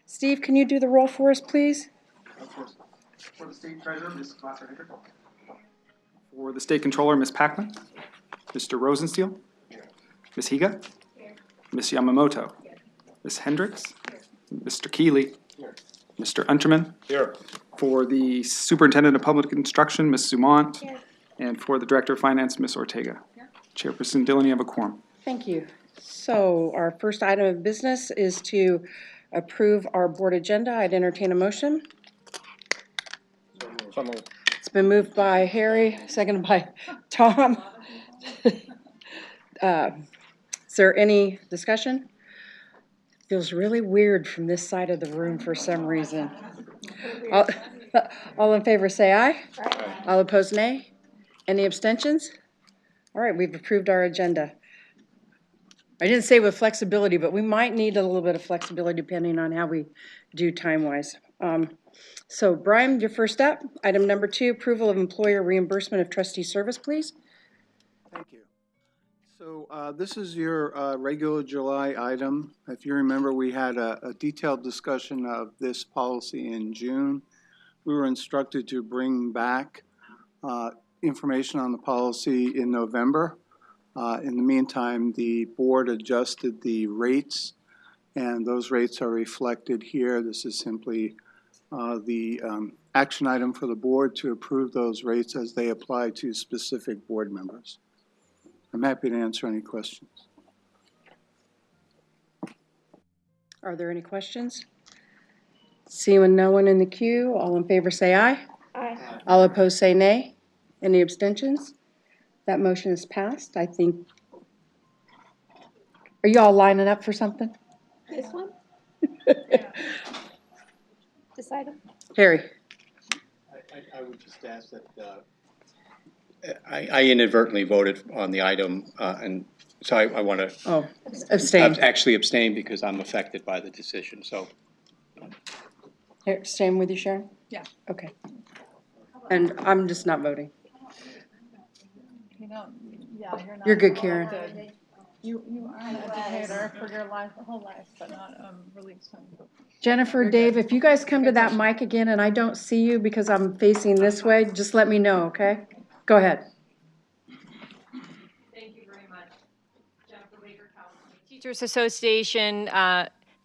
Steve, can you do the roll for us, please? Of course. For the State Treasurer, Ms. Glasser. For the State Controller, Ms. Packman. Mr. Rosensteel. Ms. Higa. Ms. Yamamoto. Ms. Hendricks. Mr. Keeley. Mr. Unterman. Here. For the Superintendent of Public Instruction, Ms. Sumant. And for the Director of Finance, Ms. Ortega. Chairperson Dillon, you have a quorum. Thank you. So our first item of business is to approve our board agenda. I'd entertain a motion. So moved. It's been moved by Harry, seconded by Tom. Is there any discussion? Feels really weird from this side of the room for some reason. All in favor say aye. Aye. All opposed nay. Any abstentions? All right, we've approved our agenda. I didn't say with flexibility, but we might need a little bit of flexibility depending on how we do time-wise. So Brian, your first up, item number 2, approval of employer reimbursement of trustee service, please. Thank you. So this is your regular July item. If you remember, we had a detailed discussion of this policy in June. We were instructed to bring back information on the policy in November. In the meantime, the board adjusted the rates, and those rates are reflected here. This is simply the action item for the board to approve those rates as they apply to specific board members. I'm happy to answer any questions. Are there any questions? Seeing no one in the queue, all in favor say aye. Aye. All opposed say nay. Any abstentions? That motion is passed. I think. Are you all lining up for something? This one? This item? Harry? I would just ask that, I inadvertently voted on the item, and so I want to Oh, abstain. actually abstain because I'm affected by the decision, so. Here, staying with you, Sharon? Yeah. Okay. And I'm just not voting. You know, yeah, you're not. You're good, Karen. elected. You are an educator for your life, whole life, but not released home. Jennifer, Dave, if you guys come to that mic again and I don't see you because I'm facing this way, just let me know, okay? Go ahead. Thank you very much. Jennifer Baker, California Teachers Association.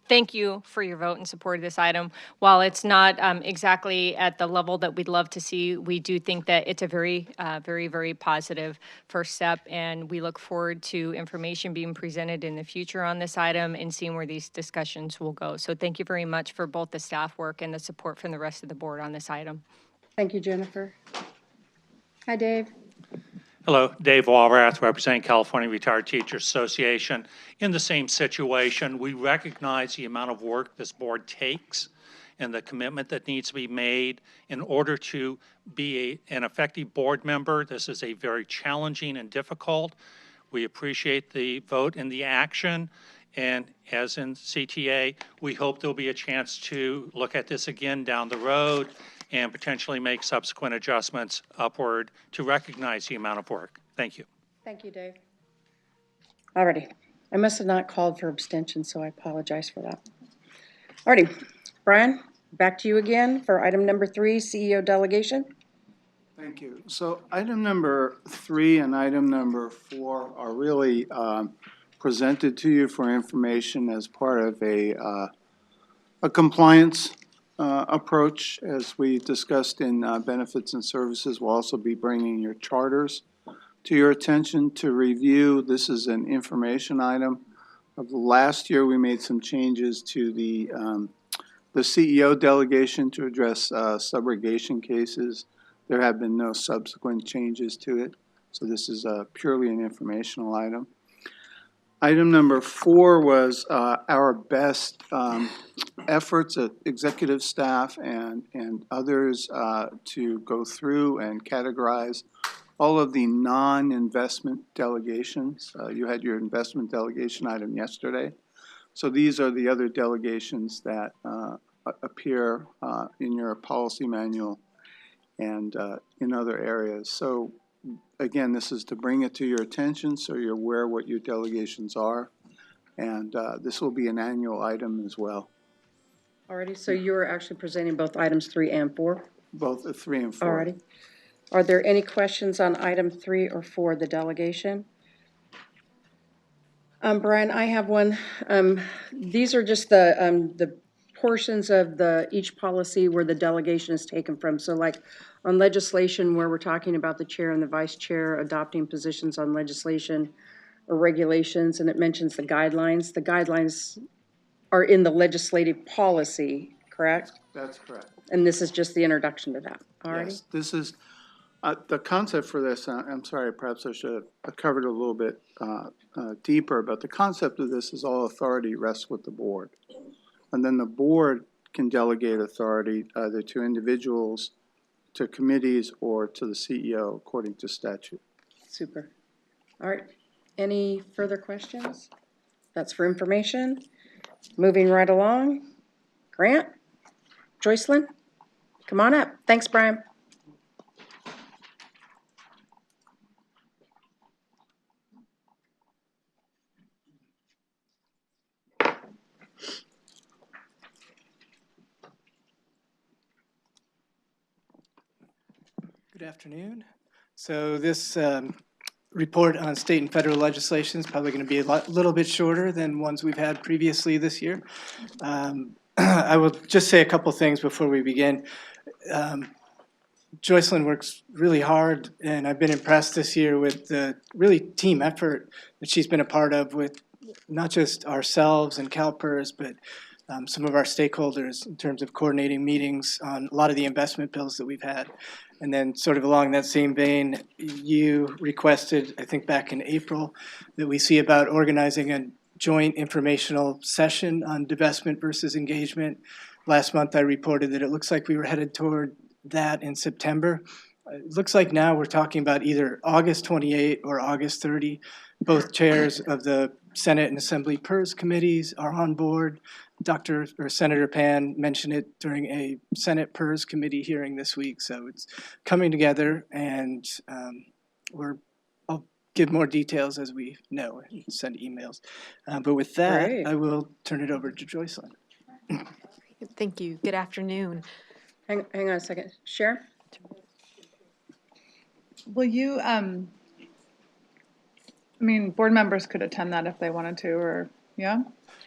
Thank you for your vote in support of this item. While it's not exactly at the level that we'd love to see, we do think that it's a very, very positive first step, and we look forward to information being presented in the future on this item and seeing where these discussions will go. So thank you very much for both the staff work and the support from the rest of the board on this item. Thank you, Jennifer. Hi, Dave. Hello, Dave Walrath, representing California Retired Teachers Association. In the same situation, we recognize the amount of work this board takes and the commitment that needs to be made in order to be an effective board member. This is a very challenging and difficult. We appreciate the vote and the action. And as in CTA, we hope there'll be a chance to look at this again down the road and potentially make subsequent adjustments upward to recognize the amount of work. Thank you. Thank you, Dave. Alrighty. I must have not called for abstention, so I apologize for that. Alrighty. Brian, back to you again for item number 3, CEO delegation. Thank you. So item number 3 and item number 4 are really presented to you for information as part of a compliance approach. As we discussed in benefits and services, we'll also be bringing your charters to your attention to review. This is an information item. Of last year, we made some changes to the CEO delegation to address subrogation cases. There have been no subsequent changes to it, so this is purely an informational item. Item number 4 was our best efforts at executive staff and others to go through and categorize all of the non-investment delegations. You had your investment delegation item yesterday. So these are the other delegations that appear in your policy manual and in other areas. So again, this is to bring it to your attention so you're aware what your delegations are. And this will be an annual item as well. Alrighty, so you're actually presenting both items 3 and 4? both 3 and 4. Alrighty. Are there any questions on item 3 or 4, the delegation? Brian, I have one. These are just the portions of each policy where the delegation is taken from. So like on legislation where we're talking about the chair and the vice chair adopting positions on legislation or regulations, and it mentions the guidelines. The guidelines are in the legislative policy, correct? That's correct. And this is just the introduction to that, alrighty? Yes, this is, the concept for this, I'm sorry, perhaps I should have covered it a little bit deeper, but the concept of this is all authority rests with the board. And then the board can delegate authority either to individuals, to committees, or to the CEO according to statute. Super. All right. Any further questions? That's for information. Moving right along. Grant? Joycelyn? Come on up. Thanks, Brian. Good afternoon. So this report on state and federal legislation is probably going to be a little bit shorter than ones we've had previously this year. I will just say a couple things before we begin. Joycelyn works really hard, and I've been impressed this year with the really team effort that she's been a part of with not just ourselves and CalPERS, but some of our stakeholders in terms of coordinating meetings on a lot of the investment bills that we've had. And then sort of along that same vein, you requested, I think back in April, that we see about organizing a joint informational session on divestment versus engagement. Last month I reported that it looks like we were headed toward that in September. It looks like now we're talking about either August 28 or August 30. Both chairs of the Senate and Assembly PERS committees are on board. Senator Pan mentioned it during a Senate PERS committee hearing this week. So it's coming together, and I'll give more details as we know and send emails. But with that, Great. I will turn it over to Joycelyn. Thank you. Good afternoon. Hang on a second. Sharon? Will you, I mean, board members could attend that if they wanted to, or, yeah?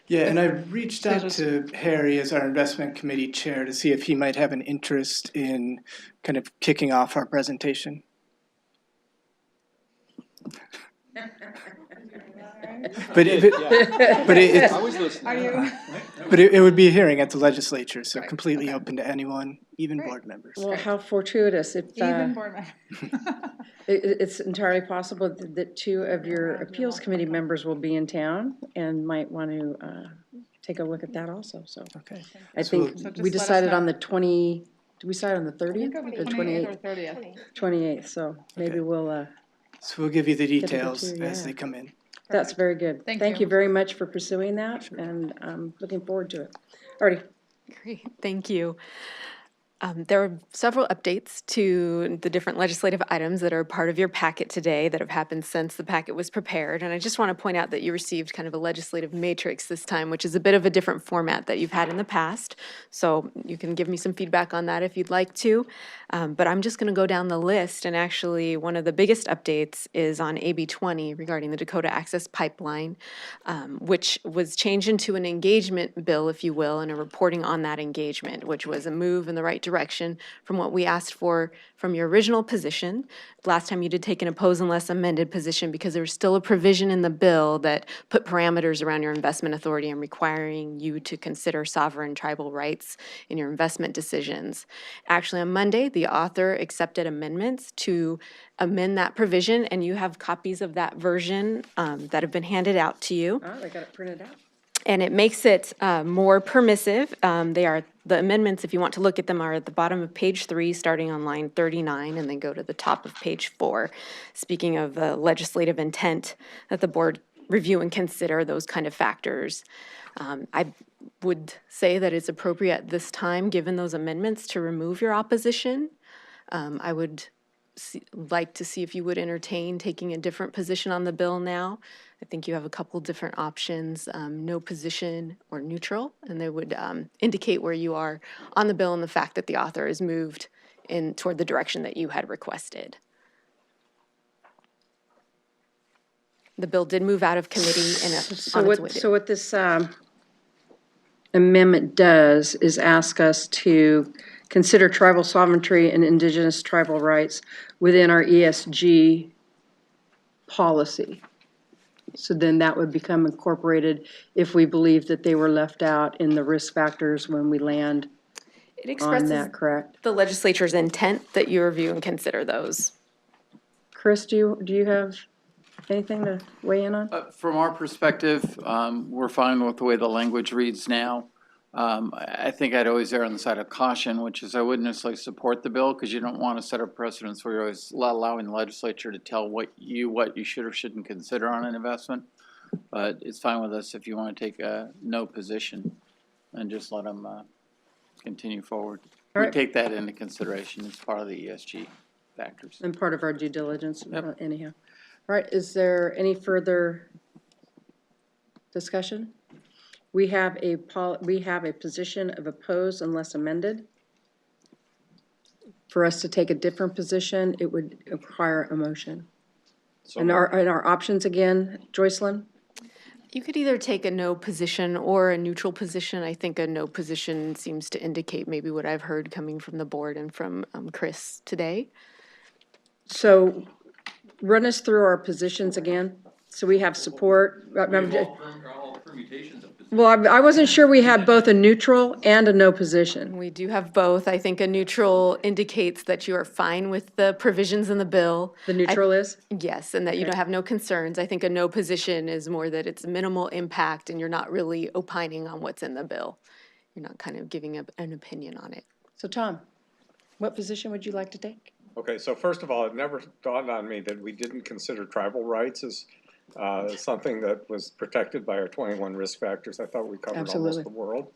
Yeah, and I reached out to Harry as our investment committee chair to see if he might have an interest in kind of kicking off our presentation. But Are you? it would be a hearing at the legislature, so completely open to anyone, even board members. Well, how fortuitous. If, Even board members. it's entirely possible that 2 of your appeals committee members will be in town and might want to take a look at that also. So Okay. I think So just we let us decided know. on the 20, did we decide on the I 30th think it'll be or 28th or 28th? 30th. 28th, so maybe Okay. we'll, So we'll give you the to the details two, as yeah. they come in. that's very good. Thank Thank you. you very much for pursuing that, and I'm looking forward to it. Alrighty, Great. Thank you. There are several updates to the different legislative items that are part of your packet today that have happened since the packet was prepared. And I just want to point out that you received kind of a legislative matrix this time, which is a bit of a different format that you've had in the past. So you can give me some feedback on that if you'd like to. But I'm just going to go down the list. And actually, one of the biggest updates is on AB 20 regarding the Dakota Access Pipeline, which was changed into an engagement bill, if you will, and a reporting on that engagement, which was a move in the right direction from what we asked for from your original position. Last time you did take an oppose unless amended position because there was still a provision in the bill that put parameters around your investment authority and requiring you to consider sovereign tribal rights in your investment decisions. Actually, on Monday, the author accepted amendments to amend that provision, and you have copies of that version that have been handed out to you. oh, they got it printed out. And it makes it more permissive. The amendments, if you want to look at them, are at the bottom of page 3, starting on line 39, and then go to the top of page 4. Speaking of legislative intent, that the board review and consider those kind of factors. I would say that it's appropriate this time, given those amendments, to remove your opposition. I would like to see if you would entertain taking a different position on the bill now. I think you have a couple different options, no position or neutral, and they would indicate where you are on the bill and the fact that the author has moved in toward the direction that you had requested. The bill did move out of committee and So on its way what, to. so what this amendment does is ask us to consider tribal sovereignty and indigenous tribal rights within our ESG policy. So then that would become incorporated if we believe that they were left out in the risk factors when we land It on expresses that, correct? the legislature's intent that you review and consider those. Chris, do you have anything to weigh in on? From our perspective, we're fine with the way the language reads now. I think I'd always err on the side of caution, which is I wouldn't necessarily support the bill because you don't want to set a precedence where you're always allowing the legislature to tell what you should or shouldn't consider on an investment. But it's fine with us if you want to take a no position and just let them continue forward. All We right. take that into consideration as part of the ESG factors. And part of our due diligence, Yep. anyhow. All right, is there any further discussion? We have a position of oppose unless amended. For us to take a different position, it would require a motion. And our options again, Joycelyn? You could either take a no position or a neutral position. I think a no position seems to indicate maybe what I've heard coming from the board and from Chris today. So run us through our positions again. So we have support. Well, I wasn't sure we had both a neutral and a no position. We do have both. I think a neutral indicates that you are fine with the provisions in the bill. The neutral is? Yes, and that you don't have no concerns. I think a no position is more that it's minimal impact and you're not really opining on what's in the bill. You're not kind of giving an opinion on it. So Tom, what position would you like to take? Okay, so first of all, it never dawned on me that we didn't consider tribal rights as something that was protected by our 21 risk factors. I thought we covered Absolutely. almost the world.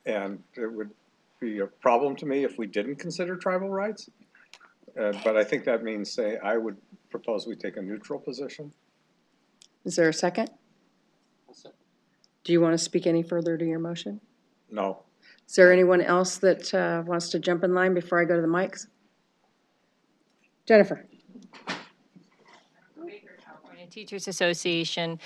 And it would be a problem to me if we didn't consider tribal rights. But I think that means, I would propose we take a neutral position. Is there a second? Do you want to speak any further to your motion? No. Is there anyone else that wants to jump in line before I go to the mics? Jennifer? Teachers Association,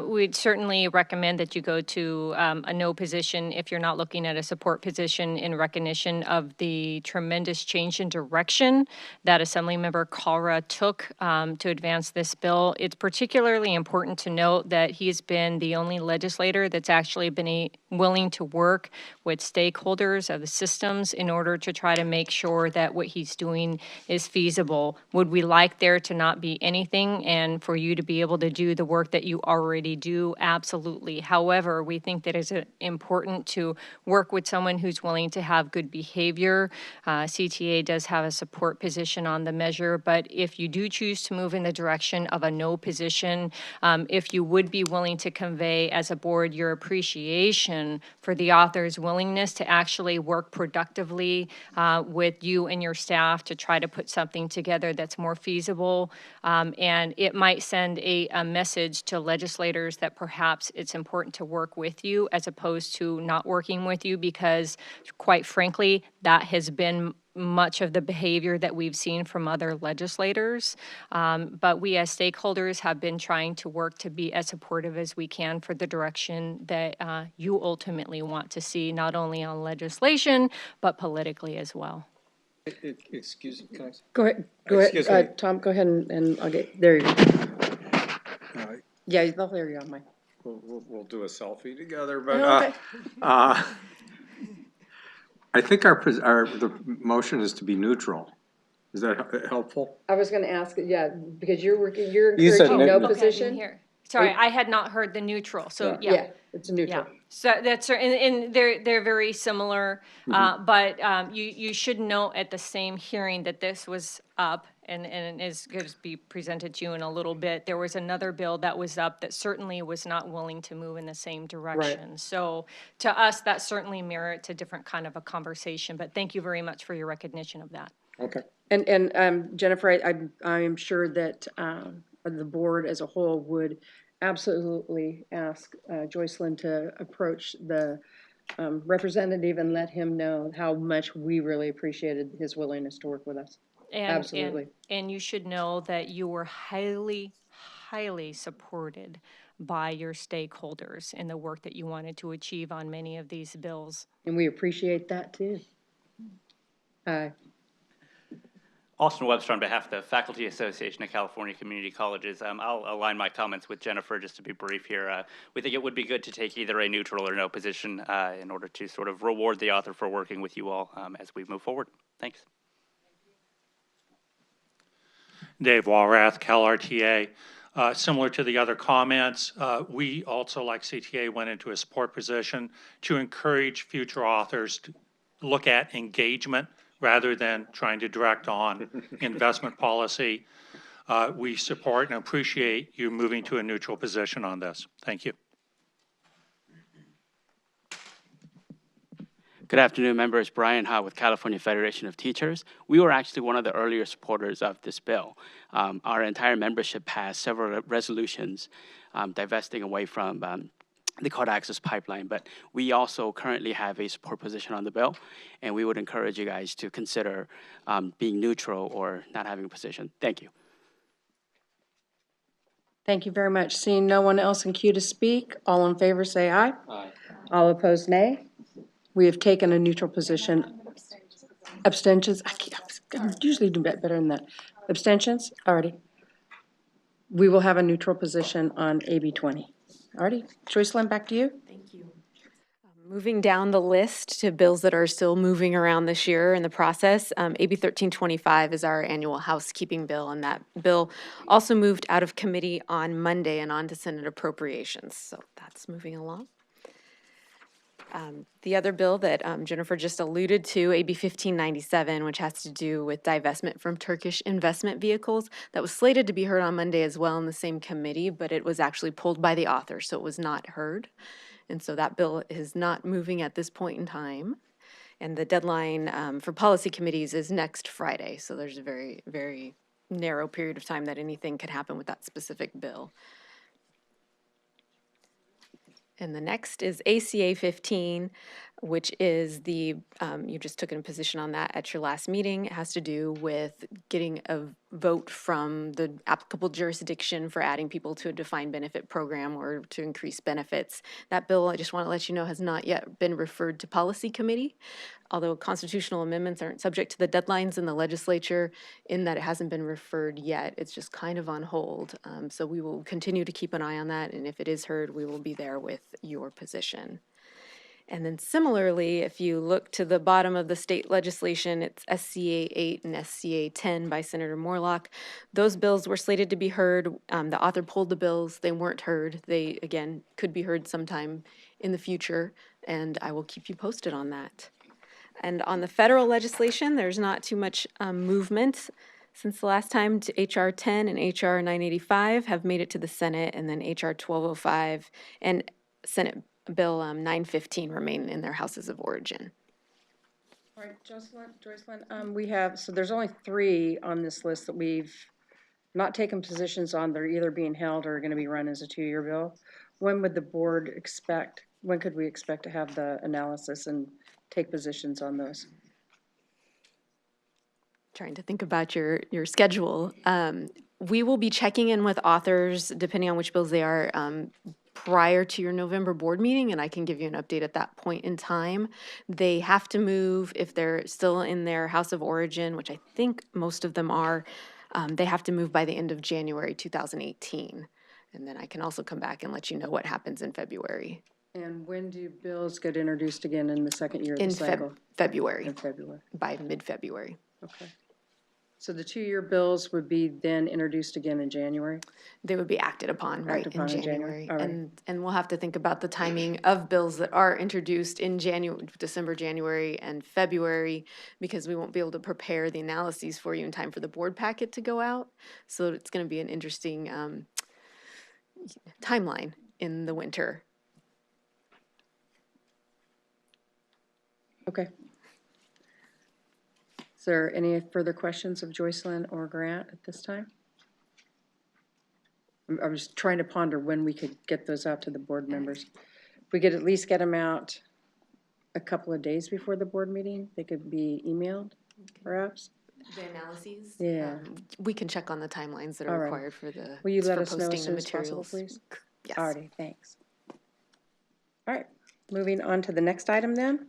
we'd certainly recommend that you go to a no position if you're not looking at a support position in recognition of the tremendous change in direction that Assemblymember Kalra took to advance this bill. It's particularly important to note that he's been the only legislator that's actually been willing to work with stakeholders of the systems in order to try to make sure that what he's doing is feasible. Would we like there to not be anything and for you to be able to do the work that you already do? Absolutely. However, we think that it's important to work with someone who's willing to have good behavior. CTA does have a support position on the measure, but if you do choose to move in the direction of a no position, if you would be willing to convey as a board your appreciation for the author's willingness to actually work productively with you and your staff to try to put something together that's more feasible, and it might send a message to legislators that perhaps it's important to work with you as opposed to not working with you, because quite frankly, that has been much of the behavior that we've seen from other legislators. But we as stakeholders have been trying to work to be as supportive as we can for the direction that you ultimately want to see, not only on legislation, but politically as well. Excuse me, can I? Go ahead, Excuse me. Tom, go ahead and I'll get, there you go. Yeah, they'll hear you on mic. We'll do a selfie together, but Okay. I think the motion is to be neutral. Is that helpful? I was gonna ask, yeah, because you're You said encouraging no no- Okay, I didn't position? hear. Sorry, I had not heard the neutral, so yeah. Yeah, it's a neutral. Yeah, so that's, and they're very similar, but you should note at the same hearing that this was up and is going to be presented to you in a little bit. There was another bill that was up that certainly was not willing to move in the same direction. So to us, that certainly merits a different kind of a conversation, but thank you very much for your recognition of that. Okay. And Jennifer, I'm sure that the board as a whole would absolutely ask Joycelyn to approach the representative and let him know how much we really appreciated his willingness to work with us. Absolutely. And you should know that you were highly, highly supported by your stakeholders in the work that you wanted to achieve on many of these bills. And we appreciate that too. Austin Webster on behalf of the Faculty Association of California Community Colleges. I'll align my comments with Jennifer just to be brief here. We think it would be good to take either a neutral or no position in order to sort of reward the author for working with you all as we move forward. Thanks. Dave Walrath, CalRTA. Similar to the other comments, we also, like CTA, went into a support position to encourage future authors to look at engagement rather than trying to direct on investment policy. We support and appreciate you moving to a neutral position on this. Thank you. Good afternoon, members. Brian Ha with California Federation of Teachers. We were actually one of the earlier supporters of this bill. Our entire membership passed several resolutions divesting away from the CARD access pipeline, but we also currently have a support position on the bill, and we would encourage you guys to consider being neutral or not having a position. Thank you. Thank you very much. Seeing no one else in queue to speak, all in favor say aye. Aye. All opposed, nay. We have taken a neutral position. Abstentions? I usually do better than that. Abstentions? Alrighty. We will have a neutral position on AB 20. Alrighty. Joycelyn, back to you. Thank you. Moving down the list to bills that are still moving around this year in the process, AB 1325 is our annual housekeeping bill, and that bill also moved out of committee on Monday and on to Senate Appropriations. So that's moving along. The other bill that Jennifer just alluded to, AB 1597, which has to do with divestment from Turkish investment vehicles, that was slated to be heard on Monday as well in the same committee, but it was actually pulled by the author, so it was not heard. And so that bill is not moving at this point in time. And the deadline for policy committees is next Friday, so there's a very, very narrow period of time that anything could happen with that specific bill. And the next is ACA 15, which is the, you just took a position on that at your last meeting. It has to do with getting a vote from the applicable jurisdiction for adding people to a defined benefit program or to increase benefits. That bill, I just want to let you know, has not yet been referred to policy committee. Although constitutional amendments aren't subject to the deadlines in the legislature, in that it hasn't been referred yet, it's just kind of on hold. So we will continue to keep an eye on that, and if it is heard, we will be there with your position. And then similarly, if you look to the bottom of the state legislation, it's SCA 8 and SCA 10 by Senator Morlock. Those bills were slated to be heard. The author pulled the bills. They weren't heard. They, again, could be heard sometime in the future, and I will keep you posted on that. And on the federal legislation, there's not too much movement since the last time. HR 10 and HR 985 have made it to the Senate, and then HR 1205 and Senate Bill 915 remain in their houses of origin. All right, Joycelyn, we have, so there's only 3 on this list that we've not taken positions on. They're either being held or going to be run as a 2-year bill. When would the board expect, when could we expect to have the analysis and take positions on those? Trying to think about your schedule. We will be checking in with authors, depending on which bills they are, prior to your November board meeting, and I can give you an update at that point in time. They have to move, if they're still in their house of origin, which I think most of them are, they have to move by the end of January 2018. And then I can also come back and let you know what happens in February. And when do bills get introduced again in the second year of the cycle? February. In February. By mid-February. Okay. So the 2-year bills would be then introduced again in January? They would be acted upon, right, in January. All right. And we'll have to think about the timing of bills that are introduced in December, January, and February, because we won't be able to prepare the analyses for you in time for the board packet to go out. So it's going to be an interesting timeline in the winter. Okay. Is there any further questions of Joycelyn or Grant at this time? I was trying to ponder when we could get those out to the board members. If we could at least get them out a couple of days before the board meeting, they could be emailed, perhaps? The analyses? Yeah. We can check on the timelines that All are right. required for the, Will you for let us know posting as the soon as possible, materials. please? Yes. Alrighty, thanks. All right, moving on to the next item then.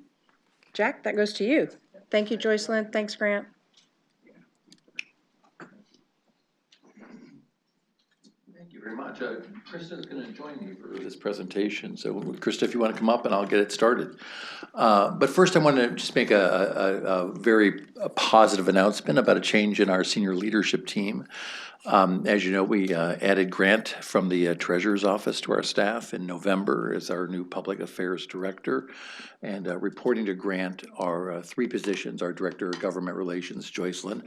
Jack, that goes to you. Thank you, Joycelyn. Thanks, Grant. Thank you very much. Krista's going to join me for this presentation. So Krista, if you want to come up and I'll get it started. But first I want to just make a very positive announcement about a change in our senior leadership team. As you know, we added Grant from the Treasurer's Office to our staff in November as our new Public Affairs Director. And reporting to Grant are three positions: our Director of Government Relations, Joycelyn,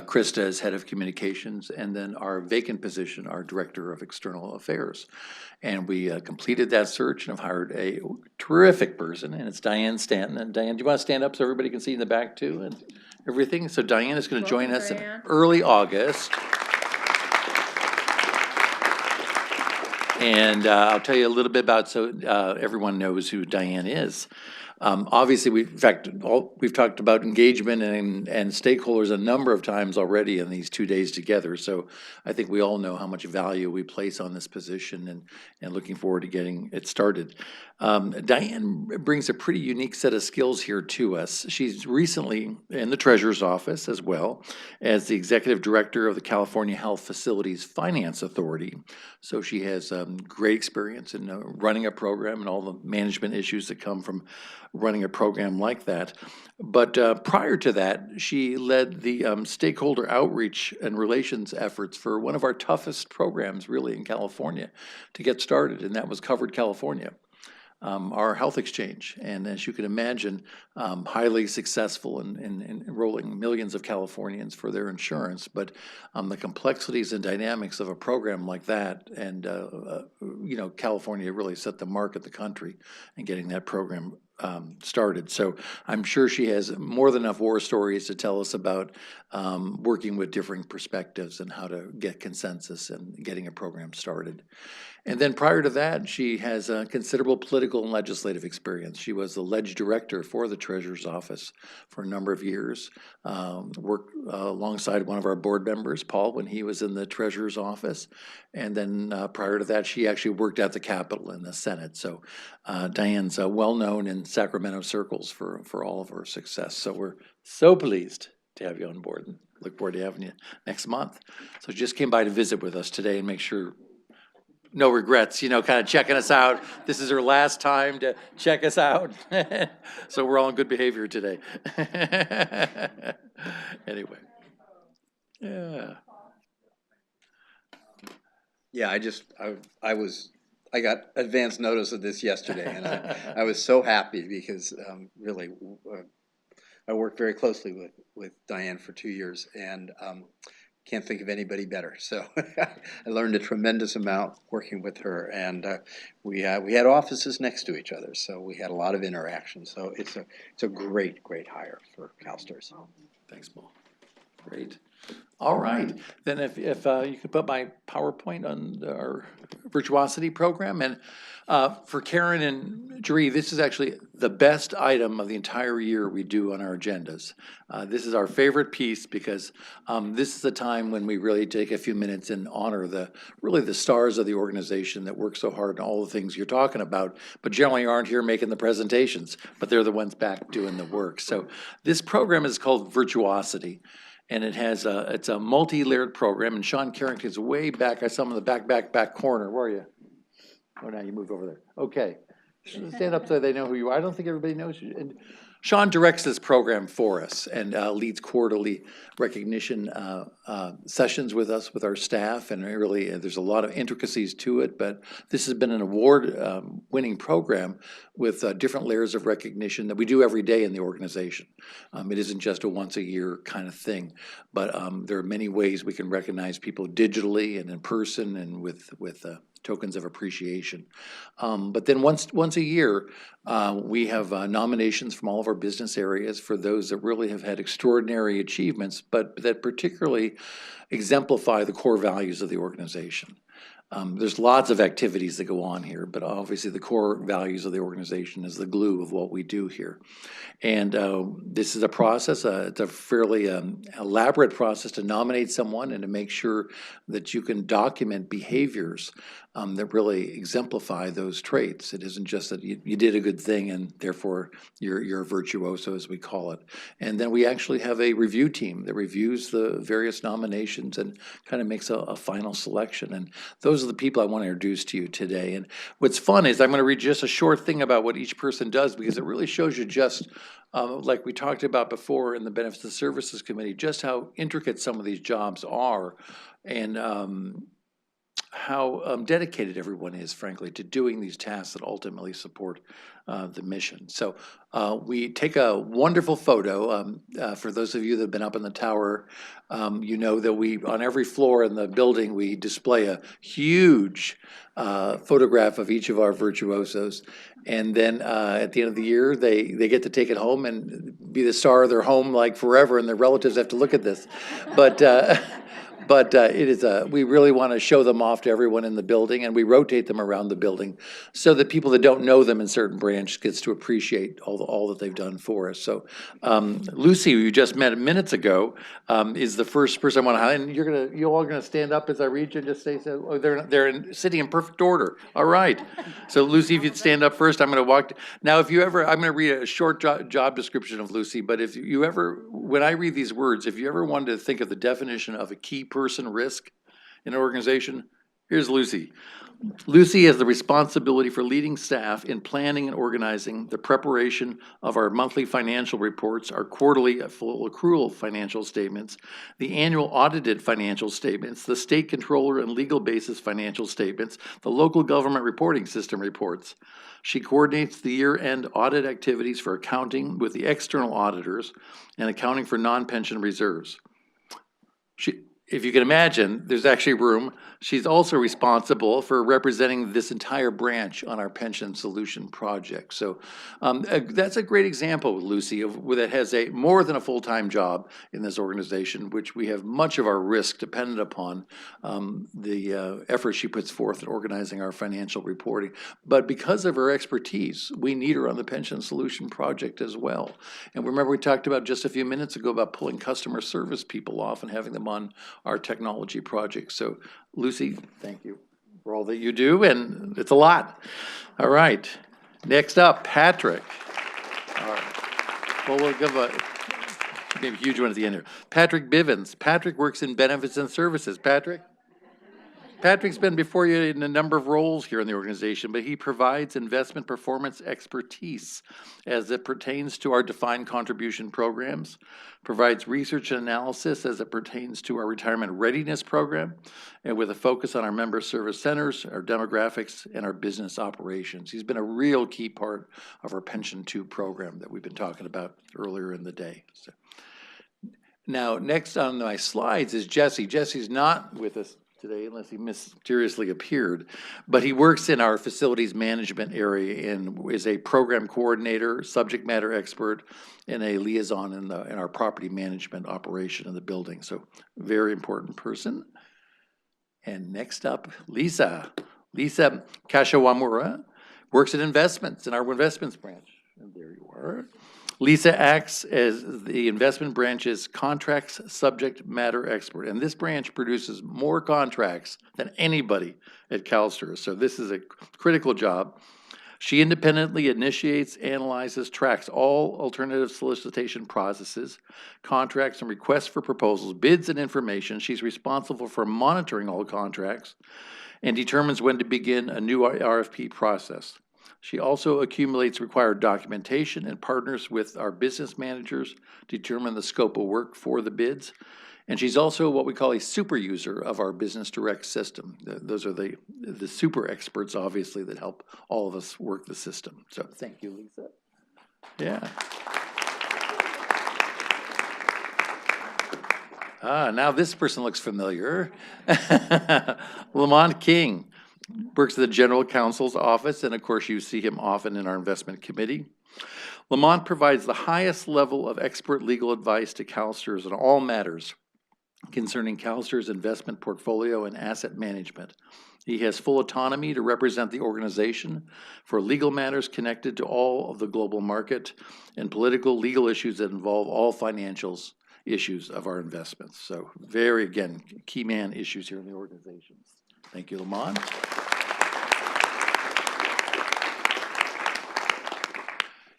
Krista as Head of Communications, and then our vacant position, our Director of External Affairs. And we completed that search and have hired a terrific person, and it's Diane Stanton. And Diane, do you want to stand up so everybody can see in the back too and everything? So Diane is going to join us in early August. And I'll tell you a little bit about, so everyone knows who Diane is. Obviously, we've talked about engagement and stakeholders a number of times already in these 2 days together. So I think we all know how much value we place on this position and looking forward to getting it started. Diane brings a pretty unique set of skills here to us. She's recently in the Treasurer's Office as well as the Executive Director of the California Health Facilities Finance Authority. So she has great experience in running a program and all the management issues that come from running a program like that. But prior to that, she led the stakeholder outreach and relations efforts for one of our toughest programs really in California to get started, and that was Covered California. Our health exchange, and as you can imagine, highly successful in enrolling millions of Californians for their insurance. But the complexities and dynamics of a program like that, and California really set the mark at the country in getting that program started. So I'm sure she has more than enough war stories to tell us about working with differing perspectives and how to get consensus and getting a program started. And then prior to that, she has considerable political and legislative experience. She was the Ledge Director for the Treasurer's Office for a number of years, worked alongside one of our board members, Paul, when he was in the Treasurer's Office. And then prior to that, she actually worked at the Capitol in the Senate. So Diane's well-known in Sacramento circles for all of her success. So we're so pleased to have you on board and look forward to having you next month. So just came by to visit with us today and make sure no regrets, kind of checking us out. This is her last time to check us out. So we're all in good behavior today. Anyway. Yeah. Yeah, I got advance notice of this yesterday, and I was so happy because really I worked very closely with Diane for 2 years, and can't think of anybody better. So I learned a tremendous amount working with her, and we had offices next to each other, so we had a lot of interaction. So it's a great hire for CalSTRS. Thanks, Paul. Great. All right, then if you could put my PowerPoint on our Virtuosity program. And for Karen and Jeree, this is actually the best item of the entire year we do on our agendas. This is our favorite piece because this is the time when we really take a few minutes and honor the stars of the organization that work so hard on all the things you're talking about, but generally aren't here making the presentations, but they're the ones back doing the work. So this program is called Virtuosity. And it has it's a multi-layered program, and Sean Carrington's way back. I saw him in the back corner. Where are you? Oh, now you moved over there. Okay. Stand up so they know who you are. I don't think everybody knows you. And Sean directs this program for us and leads quarterly recognition sessions with us, with our staff, and really there's a lot of intricacies to it, but this has been an award-winning program with different layers of recognition that we do every day in the organization. It isn't just a once-a-year kind of thing, but there are many ways we can recognize people digitally and in person and with tokens of appreciation. But then once a year, we have nominations from all of of our business areas for those that really have had extraordinary achievements, but that particularly exemplify the core values of the organization. There's lots of activities that go on here, but obviously the core values of the organization is the glue of what we do here. And this is a process, it's a fairly elaborate process to nominate someone and to make sure that you can document behaviors that really exemplify those traits. It isn't just that you did a good thing and therefore you're a virtuoso, as we call it. And then we actually have a review team that reviews the various nominations and kind of makes a final selection. And those are the people I want to introduce to you today. And what's fun is I'm going to read just a short thing about what each person does, because it really shows you just, like we talked about before in the Benefits and Services Committee, just how intricate some of these jobs are, and how dedicated everyone is, frankly, to doing these tasks that ultimately support the mission. So we take a wonderful photo. For those of you that have been up in the tower, you know that we, on every floor in the building, we display a huge photograph of each of our virtuosos. And then at the end of the year, they get to take it home and be the star of their home like forever, and their relatives have to look at this. But it is we really want to show them off to everyone in the building, and we rotate them around the building so that people that don't know them in certain branch gets to appreciate all that they've done for us. So Lucy, who you just met minutes ago, is the first person I want to highlight. And you're all gonna stand up as I read you and just say, so, oh, they're sitting in perfect order. All right. So Lucy, if you'd stand up first, I'm gonna walk. Now, if you ever, I'm gonna read a short job description of Lucy, but if you ever, when I read these words, if you ever wanted to think of the definition of a key person risk in an organization, here's Lucy. Lucy has the responsibility for leading staff in planning and organizing the preparation of our monthly financial reports, our quarterly full accrual financial statements, the annual audited financial statements, the state controller and legal basis financial statements, the local government reporting system reports. She coordinates the year-end audit activities for accounting with the external auditors and accounting for non-pension reserves. If you can imagine, there's actually room. She's also responsible for representing this entire branch on our pension solution project. So that's a great example, Lucy, that has more than a full-time job in this organization, which we have much of our risk dependent upon the effort she puts forth in organizing our financial reporting. But because of her expertise, we need her on the pension solution project as well. And remember, we talked about just a few minutes ago about pulling customer service people off and having them on our technology project. So Lucy, thank you for all that you do, and it's a lot. All right, next up, Patrick. All right. Well, we'll give maybe a huge one at the end here. Patrick Bivens. Patrick works in Benefits and Services. Patrick's been before you in a number of roles here in the organization, but he provides investment performance expertise as it pertains to our defined contribution programs, provides research and analysis as it pertains to our retirement readiness program, and with a focus on our member service centers, our demographics, and our business operations. He's been a real key part of our Pension 2 program that we've been talking about earlier in the day. So. Now, next on my slides is Jesse. Jesse's not with us today unless he mysteriously appeared, but he works in our facilities management area and is a program coordinator, subject matter expert, and a liaison in our property management operation in the building. So very important person. And next up, Lisa Kashawamura works in investments in our investments branch. And there you are. Lisa acts as the investment branch's contracts subject matter expert, and this branch produces more contracts than anybody at CalSTRS, so this is a critical job. She independently initiates, analyzes, tracks all alternative solicitation processes, contracts and requests for proposals, bids and information. She's responsible for monitoring all contracts and determines when to begin a new RFP process. She also accumulates required documentation and partners with our business managers to determine the scope of work for the bids. And she's also what we call a super user of our Business Direct system. Those are the super experts, obviously, that help all of us work the system. So thank you, Lisa. Yeah. Now this person looks familiar. Lamont King. Works at the General Counsel's office, and of course you see him often in our investment committee. Lamont provides the highest level of expert legal advice to CalSTRS on all matters concerning CalSTRS' investment portfolio and asset management. He has full autonomy to represent the organization for legal matters connected to all of the global market and political legal issues that involve all financials issues of our investments. So very, again, key man issues here in the organization. Thank you, Lamont.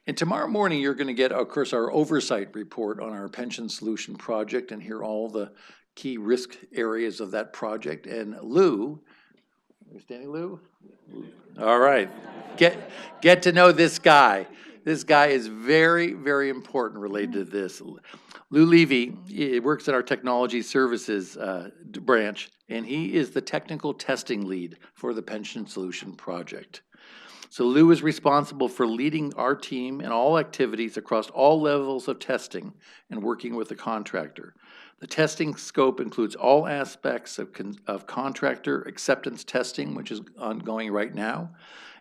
And tomorrow morning, you're going to get, of course, our oversight report on our pension solution project and hear all the key risk areas of that project. And Lou, understanding Lou? All right. Get to know this guy. This guy is very, very important related to this. Lou Levy works at our technology services branch, and he is the technical testing lead for the pension solution project. So Lou is responsible for leading our team in all activities across all levels of testing and working with the contractor. The testing scope includes all aspects of contractor acceptance testing, which is ongoing right now,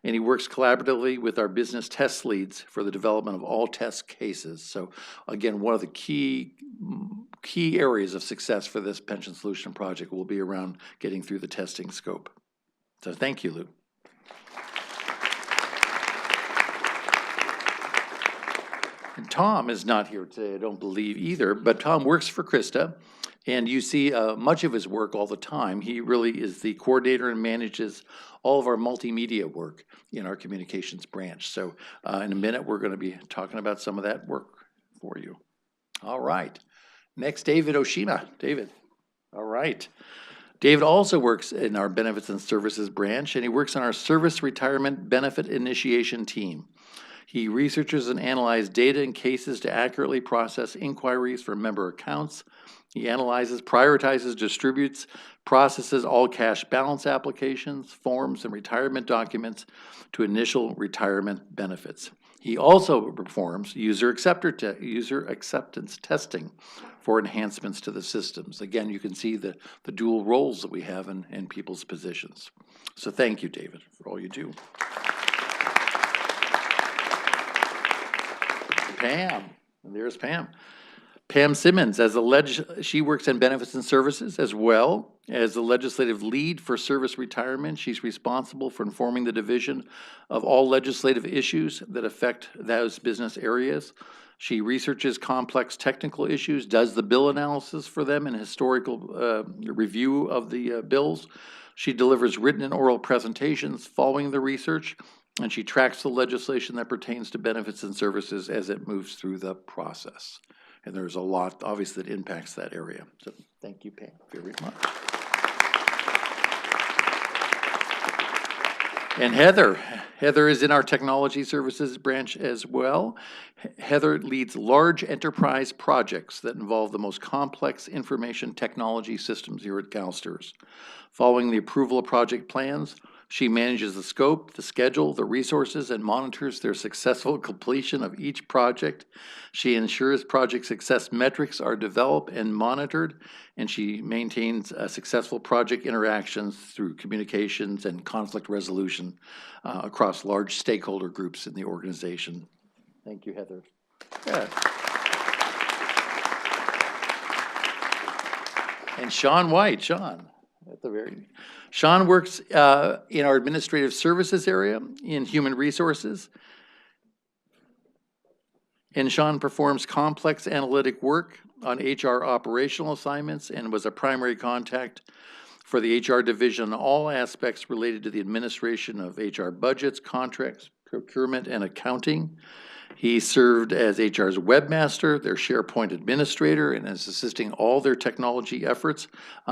and he works collaboratively with our business test leads for the development of all test cases. So again, one of the key areas of success for this pension solution project will be around getting through the testing scope. So thank you, Lou. And Tom is not here today, I don't believe either, but Tom works for Krista, and you see much of his work all the time. He really is the coordinator and manages all of our multimedia work in our communications branch. So in a minute, we're going to be talking about some of that work for you. All right. Next, David Oshima. David. All right. David also works in our benefits and services branch, and he works on our service retirement benefit initiation team. He researches and analyzes data and cases to accurately process inquiries for member accounts. He analyzes, prioritizes, distributes, processes all cash balance applications, forms, and retirement documents to initial retirement benefits. He also performs user acceptance testing for enhancements to the systems. Again, you can see the dual roles that we have in people's positions. So thank you, David, for all you do. Pam, and there's Pam. Pam Simmons, she works in benefits and services as well as the legislative lead for service retirement. She's responsible for informing the division of all legislative issues that affect those business areas. She researches complex technical issues, does the bill analysis for them and historical review of the bills. She delivers written and oral presentations following the research, and she tracks the legislation that pertains to benefits and services as it moves through the process. And there's a lot, obviously, that impacts that area. So thank you, Pam, very much. And Heather is in our technology services branch as well. Heather leads large enterprise projects that involve the most complex information technology systems here at CalSTRS. Following the approval of project plans, she manages the scope, the schedule, the resources, and monitors their successful completion of each project. She ensures project success metrics are developed and monitored, and she maintains successful project interactions through communications and conflict resolution across large stakeholder groups in the organization. Thank you, Heather. Good. And Sean White, Sean. At the very, Sean works in our administrative services area in human resources. And Sean performs complex analytic work on HR operational assignments and was a primary contact for the HR division on all aspects related to the administration of HR budgets, contracts, procurement, and accounting. He served as HR's webmaster, their SharePoint administrator, and is assisting all their technology efforts.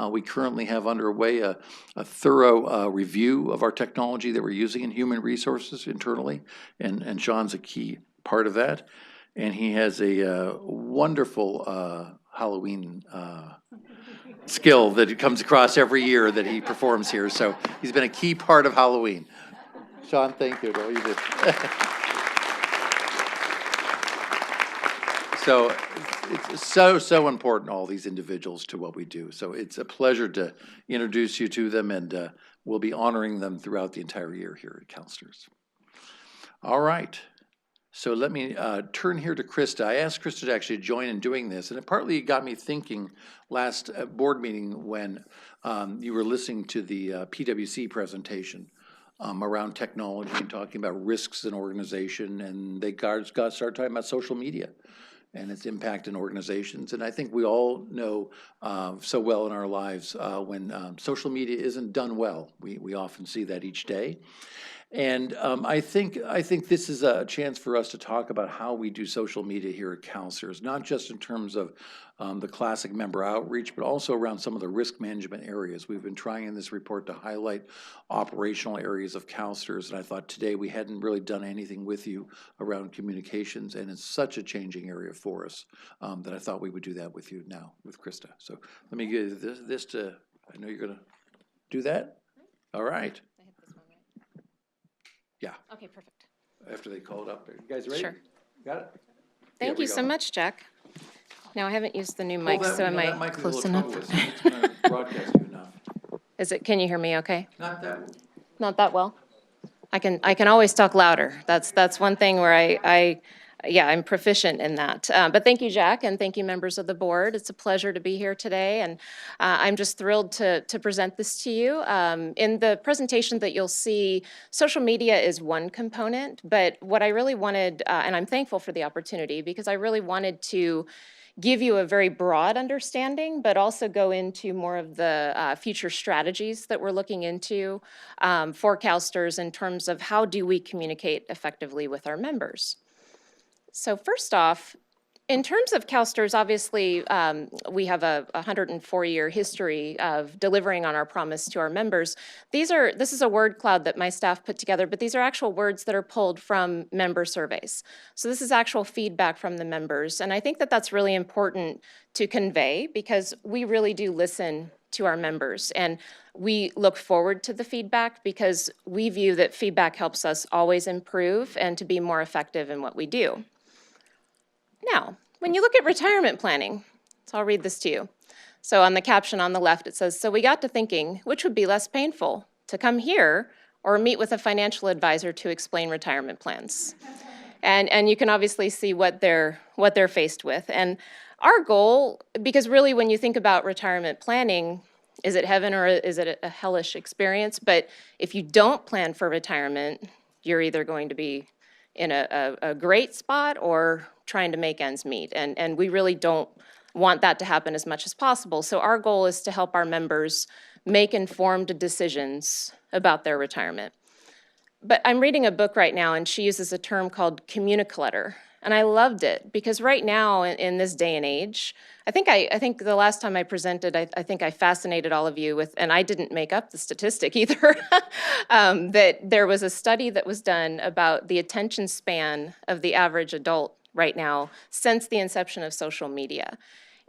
We currently have underway a thorough review of our technology that we're using in human resources internally, and Sean's a key part of that. And he has a wonderful Halloween skill that comes across every year that he performs here. So he's been a key part of Halloween. Sean, thank you for all you do. So it's so important, all these individuals, to what we do. So it's a pleasure to introduce you to them, and we'll be honoring them throughout the entire year here at CalSTRS. All right. So let me turn here to Krista. I asked Krista to actually join in doing this, and it partly got me thinking last board meeting when you were listening to the PwC presentation around technology and talking about risks in organization, and they started talking about social media and its impact in organizations. And I think we all know so well in our lives when social media isn't done well. We often see that each day. And I think this is a chance for us to talk about how we do social media here at CalSTRS, not just in terms of the classic member outreach, but also around some of the risk management areas. We've been trying in this report to highlight operational areas of CalSTRS, and I thought today we hadn't really done anything with you around communications, and it's such a changing area for us that I thought we would do that with you now, with Krista. So let me give this to, I know you're gonna do that? All right. Yeah. Okay, perfect. After they call it up. You guys ready? Sure. Got it? Thank you so much, Jack. Now, I haven't used the new mic, Well, that- so you know, am that I might be a close little enough? trouble with it. It's gonna broadcast you enough. Is it, can you hear me okay? Not that. Not that well? I can always talk louder. That's one thing where I'm proficient in that. But thank you, Jack, and thank you, members of the board. It's a pleasure to be here today, and I'm just thrilled to present this to you. In the presentation that you'll see, social media is one component, but what I really wanted, and I'm thankful for the opportunity, because I really wanted to give you a very broad understanding, but also go into more of the future strategies that we're looking into for CalSTRS in terms of how do we communicate effectively with our members. So first off, in terms of CalSTRS, obviously, we have a 104-year history of delivering on our promise to our members. This is a word cloud that my staff put together, but these are actual words that are pulled from member surveys. So this is actual feedback from the members, and I think that that's really important to convey because we really do listen to our members, and we look forward to the feedback because we view that feedback helps us always improve and to be more effective in what we do. Now, when you look at retirement planning, so I'll read this to you. So on the caption on the left, it says, so we got to thinking, which would be less painful, to come here or meet with a financial advisor to explain retirement plans? And you can obviously see what they're faced with. And our goal, because really when you think about retirement planning, is it heaven or is it a hellish experience? But if you don't plan for retirement, you're either going to be in a great spot or trying to make ends meet. And we really don't want that to happen as much as possible. So our goal is to help our members make informed decisions about their retirement. But I'm reading a book right now, and she uses a term called communiclutter. And I loved it because right now in this day and age, I think the last time I presented, I think I fascinated all of you with, and I didn't make up the statistic either, that there was a study that was done about the attention span of the average adult right now since the inception of social media.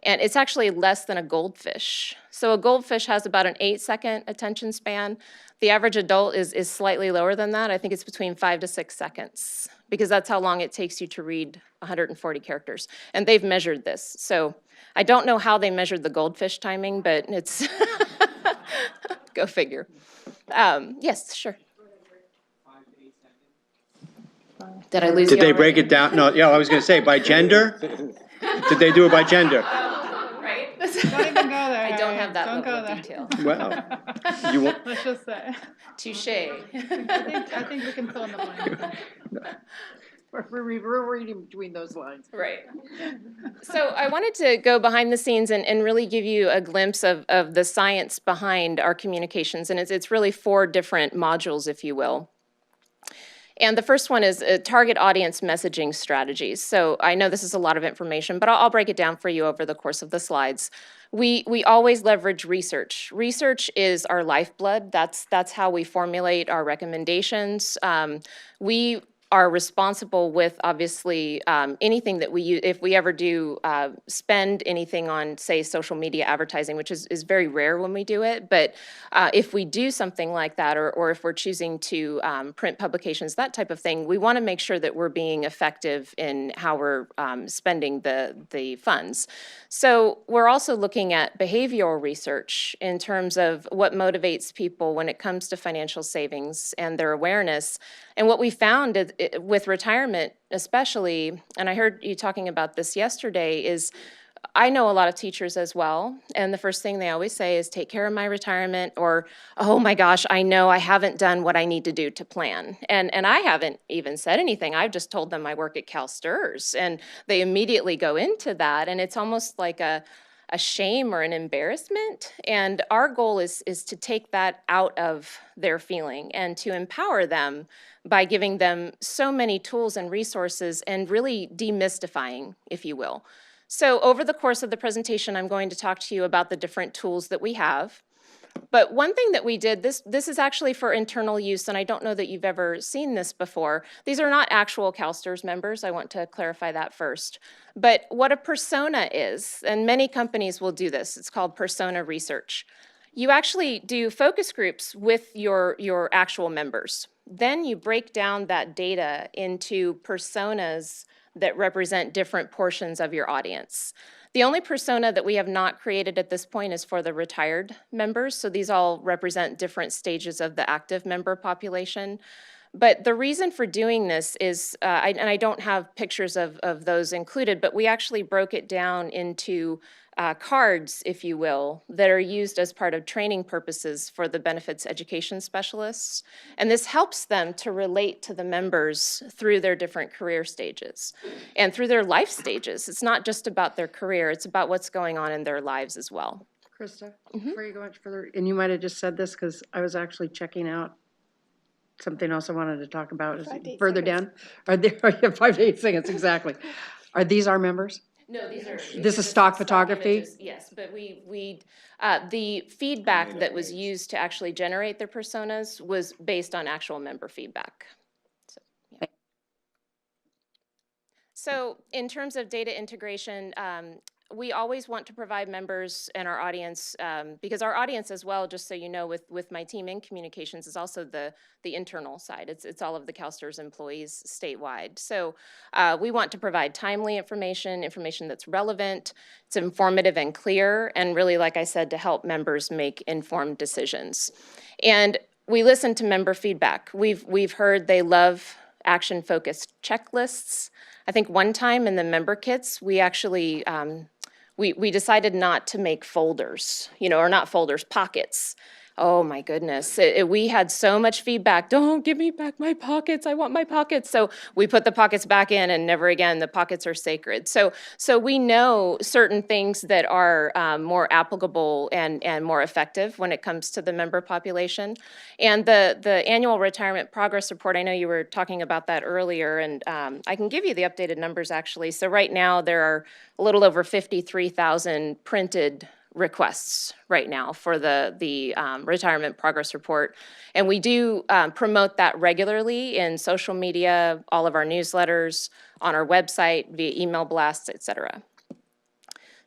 And it's actually less than a goldfish. So a goldfish has about an 8-second attention span. The average adult is slightly lower than that. I think it's between 5 to 6 seconds because that's how long it takes you to read 140 characters. And they've measured this. So I don't know how they measured the goldfish timing, but it's, go figure. Yes, sure. Did I lose you Did they already? break it down? No, yeah, I was gonna say, by gender? Did they do it by gender? Right? Don't even go there. I don't have that Don't level go of there. detail. Well, you won't, Let's just say. Touche. I think we can fill in the blank. We're reading between those lines. Right. So I wanted to go behind the scenes and really give you a glimpse of the science behind our communications. And it's really 4 different modules, if you will. And the first one is target audience messaging strategies. So I know this is a lot of information, but I'll break it down for you over the course of the slides. We always leverage research. Research is our lifeblood. That's how we formulate our recommendations. We are responsible with, obviously, anything that we use. If we ever do spend anything on, say, social media advertising, which is very rare when we do it, but if we do something like that, or if we're choosing to print publications, that type of thing, we want to make sure that we're being effective in how we're spending the funds. So we're also looking at behavioral research in terms of what motivates people when it comes to financial savings and their awareness. And what we found with retirement especially, and I heard you talking about this yesterday, is I know a lot of teachers as well, and the first thing they always say is take care of my retirement, or, oh my gosh, I know I haven't done what I need to do to plan. And I haven't even said anything. I've just told them I work at CalSTRS, and they immediately go into that, and it's almost like a shame or an embarrassment. And our goal is to take that out of their feeling and to empower them by giving them so many tools and resources and really demystifying, if you will. So over the course of the presentation, I'm going to talk to you about the different tools that we have. But one thing that we did, this is actually for internal use, and I don't know that you've ever seen this before. These are not actual CalSTRS members. I want to clarify that first. But what a persona is, and many companies will do this, it's called persona research. You actually do focus groups with your actual members. Then you break down that data into personas that represent different portions of your audience. The only persona that we have not created at this point is for the retired members, so these all represent different stages of the active member population. But the reason for doing this is, and I don't have pictures of those included, but we actually broke it down into cards, if you will, that are used as part of training purposes for the benefits education specialists. And this helps them to relate to the members through their different career stages and through their life stages. It's not just about their career, it's about what's going on in their lives as well. Krista, before you go much further, and you might have just said this because I was actually checking out something else I wanted to talk about is further down. Are there 5 to 8 seconds, exactly. Are these our members? No, these are. This is stock photography? Images, yes, but the feedback that was used to actually generate their personas was based on actual member feedback. So in terms of data integration, we always want to provide members and our audience, because our audience as well, just so you know, with my team in communications is also the internal side. It's all of the CalSTRS employees statewide. So we want to provide timely information that's relevant, it's informative and clear, and really, like I said, to help members make informed decisions. And we listen to member feedback. We've heard they love action-focused checklists. I think one time in the member kits, we actually, we decided not to make folders, or not folders, pockets. Oh my goodness, we had so much feedback, don't give me back my pockets, I want my pockets. So we put the pockets back in and never again, the pockets are sacred. So we know certain things that are more applicable and more effective when it comes to the member population. And the annual retirement progress report, I know you were talking about that earlier, and I can give you the updated numbers actually. So right now there are a little over 53,000 printed requests right now for the retirement progress report. And we do promote that regularly in social media, all of our newsletters, on our website, via email blasts, et cetera.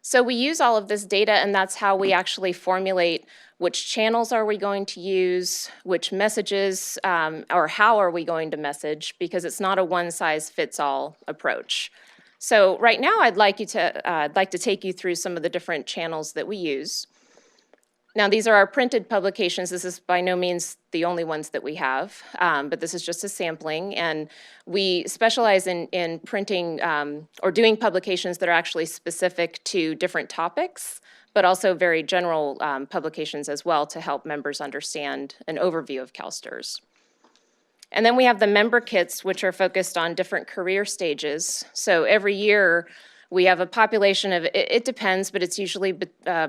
So we use all of this data, and that's how we actually formulate which channels are we going to use, which messages, or how are we going to message, because it's not a one-size-fits-all approach. So right now, I'd like to take you through some of the different channels that we use. Now, these are our printed publications. This is by no means the only ones that we have, but this is just a sampling. And we specialize in printing or doing publications that are actually specific to different topics, but also very general publications as well to help members understand an overview of CalSTRS. And then we have the member kits, which are focused on different career stages. So every year we have a population of, it depends, but it's usually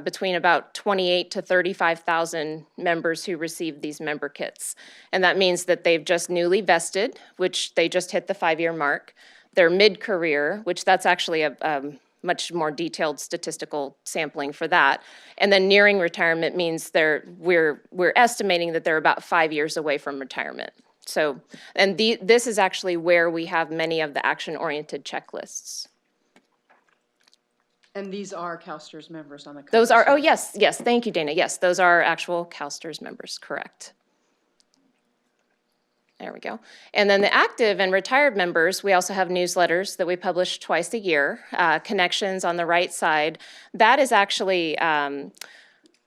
between about 28 to 35,000 members who receive these member kits. And that means that they've just newly vested, which they just hit the 5-year mark. They're mid-career, which that's actually a much more detailed statistical sampling for that. And then nearing retirement means we're estimating that they're about 5 years away from retirement. So, and this is actually where we have many of the action-oriented checklists. And these are CalSTRS members on the cover. Those are, oh yes, thank you, Dana. Yes, those are actual CalSTRS members, correct. There we go. And then the active and retired members, we also have newsletters that we publish twice a year. Connections on the right side, that is actually,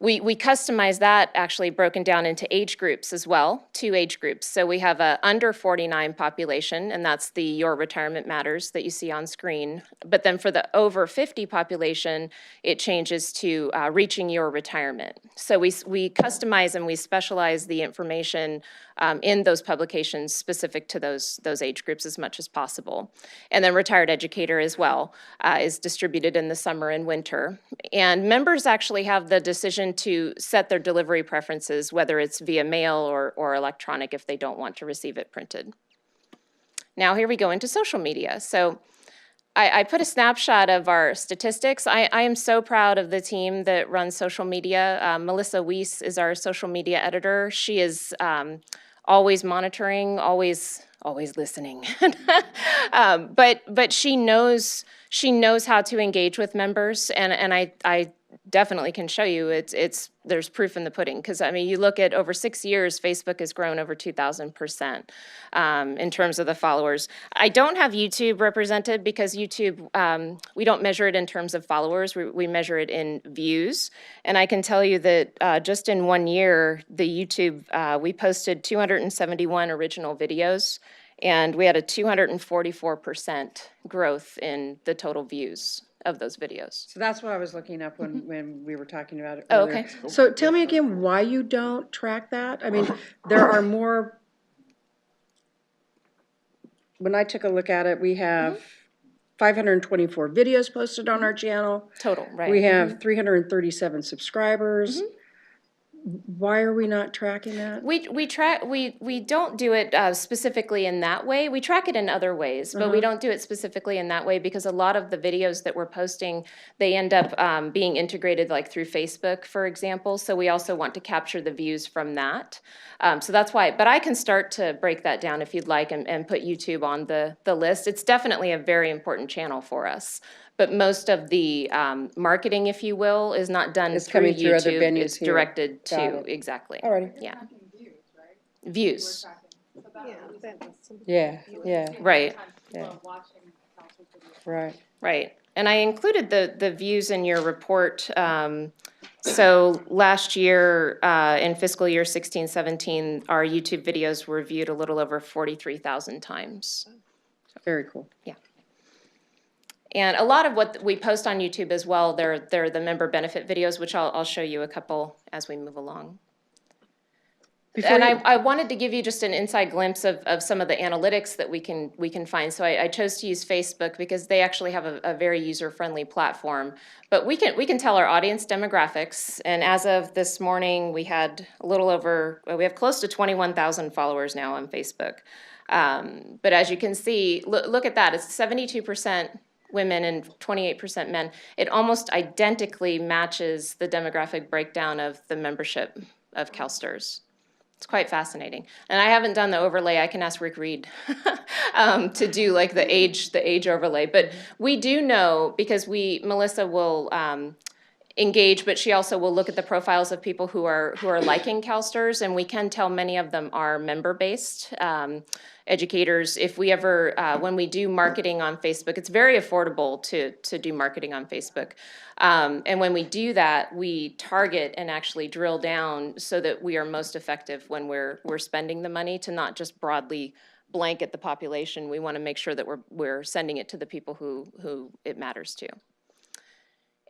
We customize that actually broken down into age groups as well, 2 age groups. So we have a under 49 population, and that's the Your Retirement Matters that you see on screen. But then for the over 50 population, it changes to Reaching Your Retirement. So we customize and we specialize the information in those publications specific to those age groups as much as possible. And then Retired Educator as well is distributed in the summer and winter. And members actually have the decision to set their delivery preferences, whether it's via mail or electronic if they don't want to receive it printed. Now here we go into social media. So I put a snapshot of our statistics. I am so proud of the team that runs social media. Melissa Weiss is our social media editor. She is always monitoring, always listening. But she knows how to engage with members, and I definitely can show you there's proof in the pudding, because I mean, you look at over 6 years, Facebook has grown over 2,000% in terms of the followers. I don't have YouTube represented because YouTube, we don't measure it in terms of followers, we measure it in views. And I can tell you that just in 1 year, the YouTube, we posted 271 original videos, and we had a 244% growth in the total views of those videos. So that's what I was looking up when we were talking about it Oh, earlier. okay. So tell me again why you don't track that? I mean, there are more, when I took a look at it, we have 524 videos posted on our channel. Total, right. We have 337 subscribers. Why are we not tracking that? We don't do it specifically in that way. We track it in other ways, but we don't do it specifically in that way because a lot of the videos that we're posting, they end up being integrated like through Facebook, for example. So we also want to capture the views from that. So that's why, but I can start to break that down if you'd like and put YouTube on the list. It's definitely a very important channel for us. But most of the marketing, if you will, is not done through coming through YouTube. other venues It's here. directed Got to, it. exactly. Alrighty. Yeah. Views. Yeah, yeah, Right. yeah. Right. Right. And I included the views in your report. So last year, in fiscal year 16-17, our YouTube videos were viewed a little over 43,000 times. Very cool. Yeah. And a lot of what we post on YouTube as well, they're the member benefit videos, which I'll show you a couple as we move along. I wanted to give you just an inside glimpse of some of the analytics that we can find. So I chose to use Facebook because they actually have a very user-friendly platform. But we can tell our audience demographics. And as of this morning, we had we have close to 21,000 followers now on Facebook. But as you can see, look at that. It's 72% women and 28% men. It almost identically matches the demographic breakdown of the membership of CalSTRS. It's quite fascinating. And I haven't done the overlay. I can ask Rick Reed to do like the age overlay. But we do know, because Melissa will engage, but she also will look at the profiles of people who are liking CalSTRS, and we can tell many of them are member-based educators. If we ever, when we do marketing on Facebook, it's very affordable to do marketing on Facebook. And when we do that, we target and actually drill down so that we are most effective when we're spending the money, to not just broadly blanket the population. We want to make sure that we're sending it to the people who it matters to.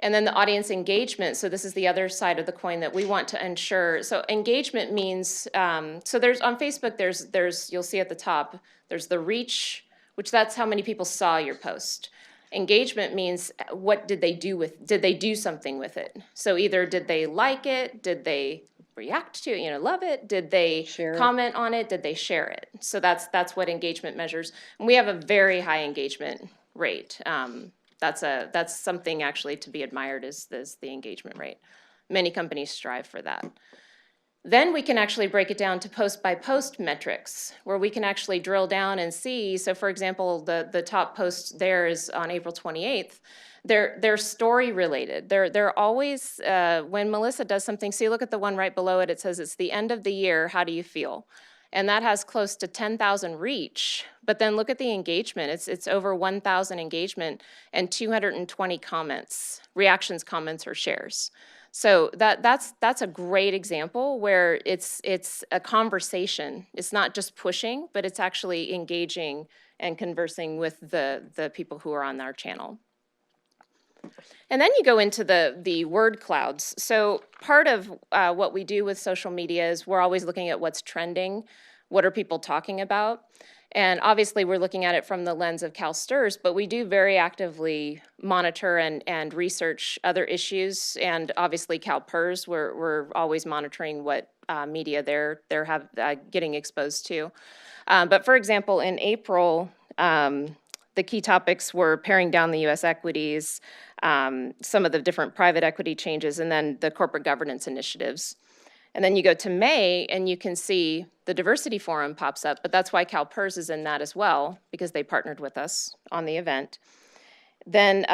And then the audience engagement. So this is the other side of the coin that we want to ensure. So engagement means, so there's on Facebook, there's you'll see at the top, there's the reach, which that's how many people saw your post. Engagement means what did they do something with it? So either did they like it, did they react to it, love it, did they comment on it, did they share it? So that's what engagement measures. And we have a very high engagement rate. That's something actually to be admired, is the engagement rate. Many companies strive for that. Then we can actually break it down to post-by-post metrics, where we can actually drill down and see. So for example, the top post there is on April 28th. They're story related. They're always, when Melissa does something, see, look at the one right below it. It says it's the end of the year, how do you feel? And that has close to 10,000 reach. But then look at the engagement. It's over 1,000 engagement and 220 comments, reactions, comments, or shares. So that's a great example where it's a conversation. It's not just pushing, but it's actually engaging and conversing with the people who are on our channel. And then you go into the word clouds. So part of what we do with social media is we're always looking at what's trending, what are people talking about. And obviously we're looking at it from the lens of CalSTRS, but we do very actively monitor and research other issues. And obviously CalPERS, we're always monitoring what media they're getting exposed to. But for example, in April, the key topics were paring down the U.S. equities, some of the different private equity changes, and then the corporate governance initiatives. And then you go to May, and you can see the Diversity Forum pops up, but that's why CalPERS is in that as well, because they partnered with us on the event. Then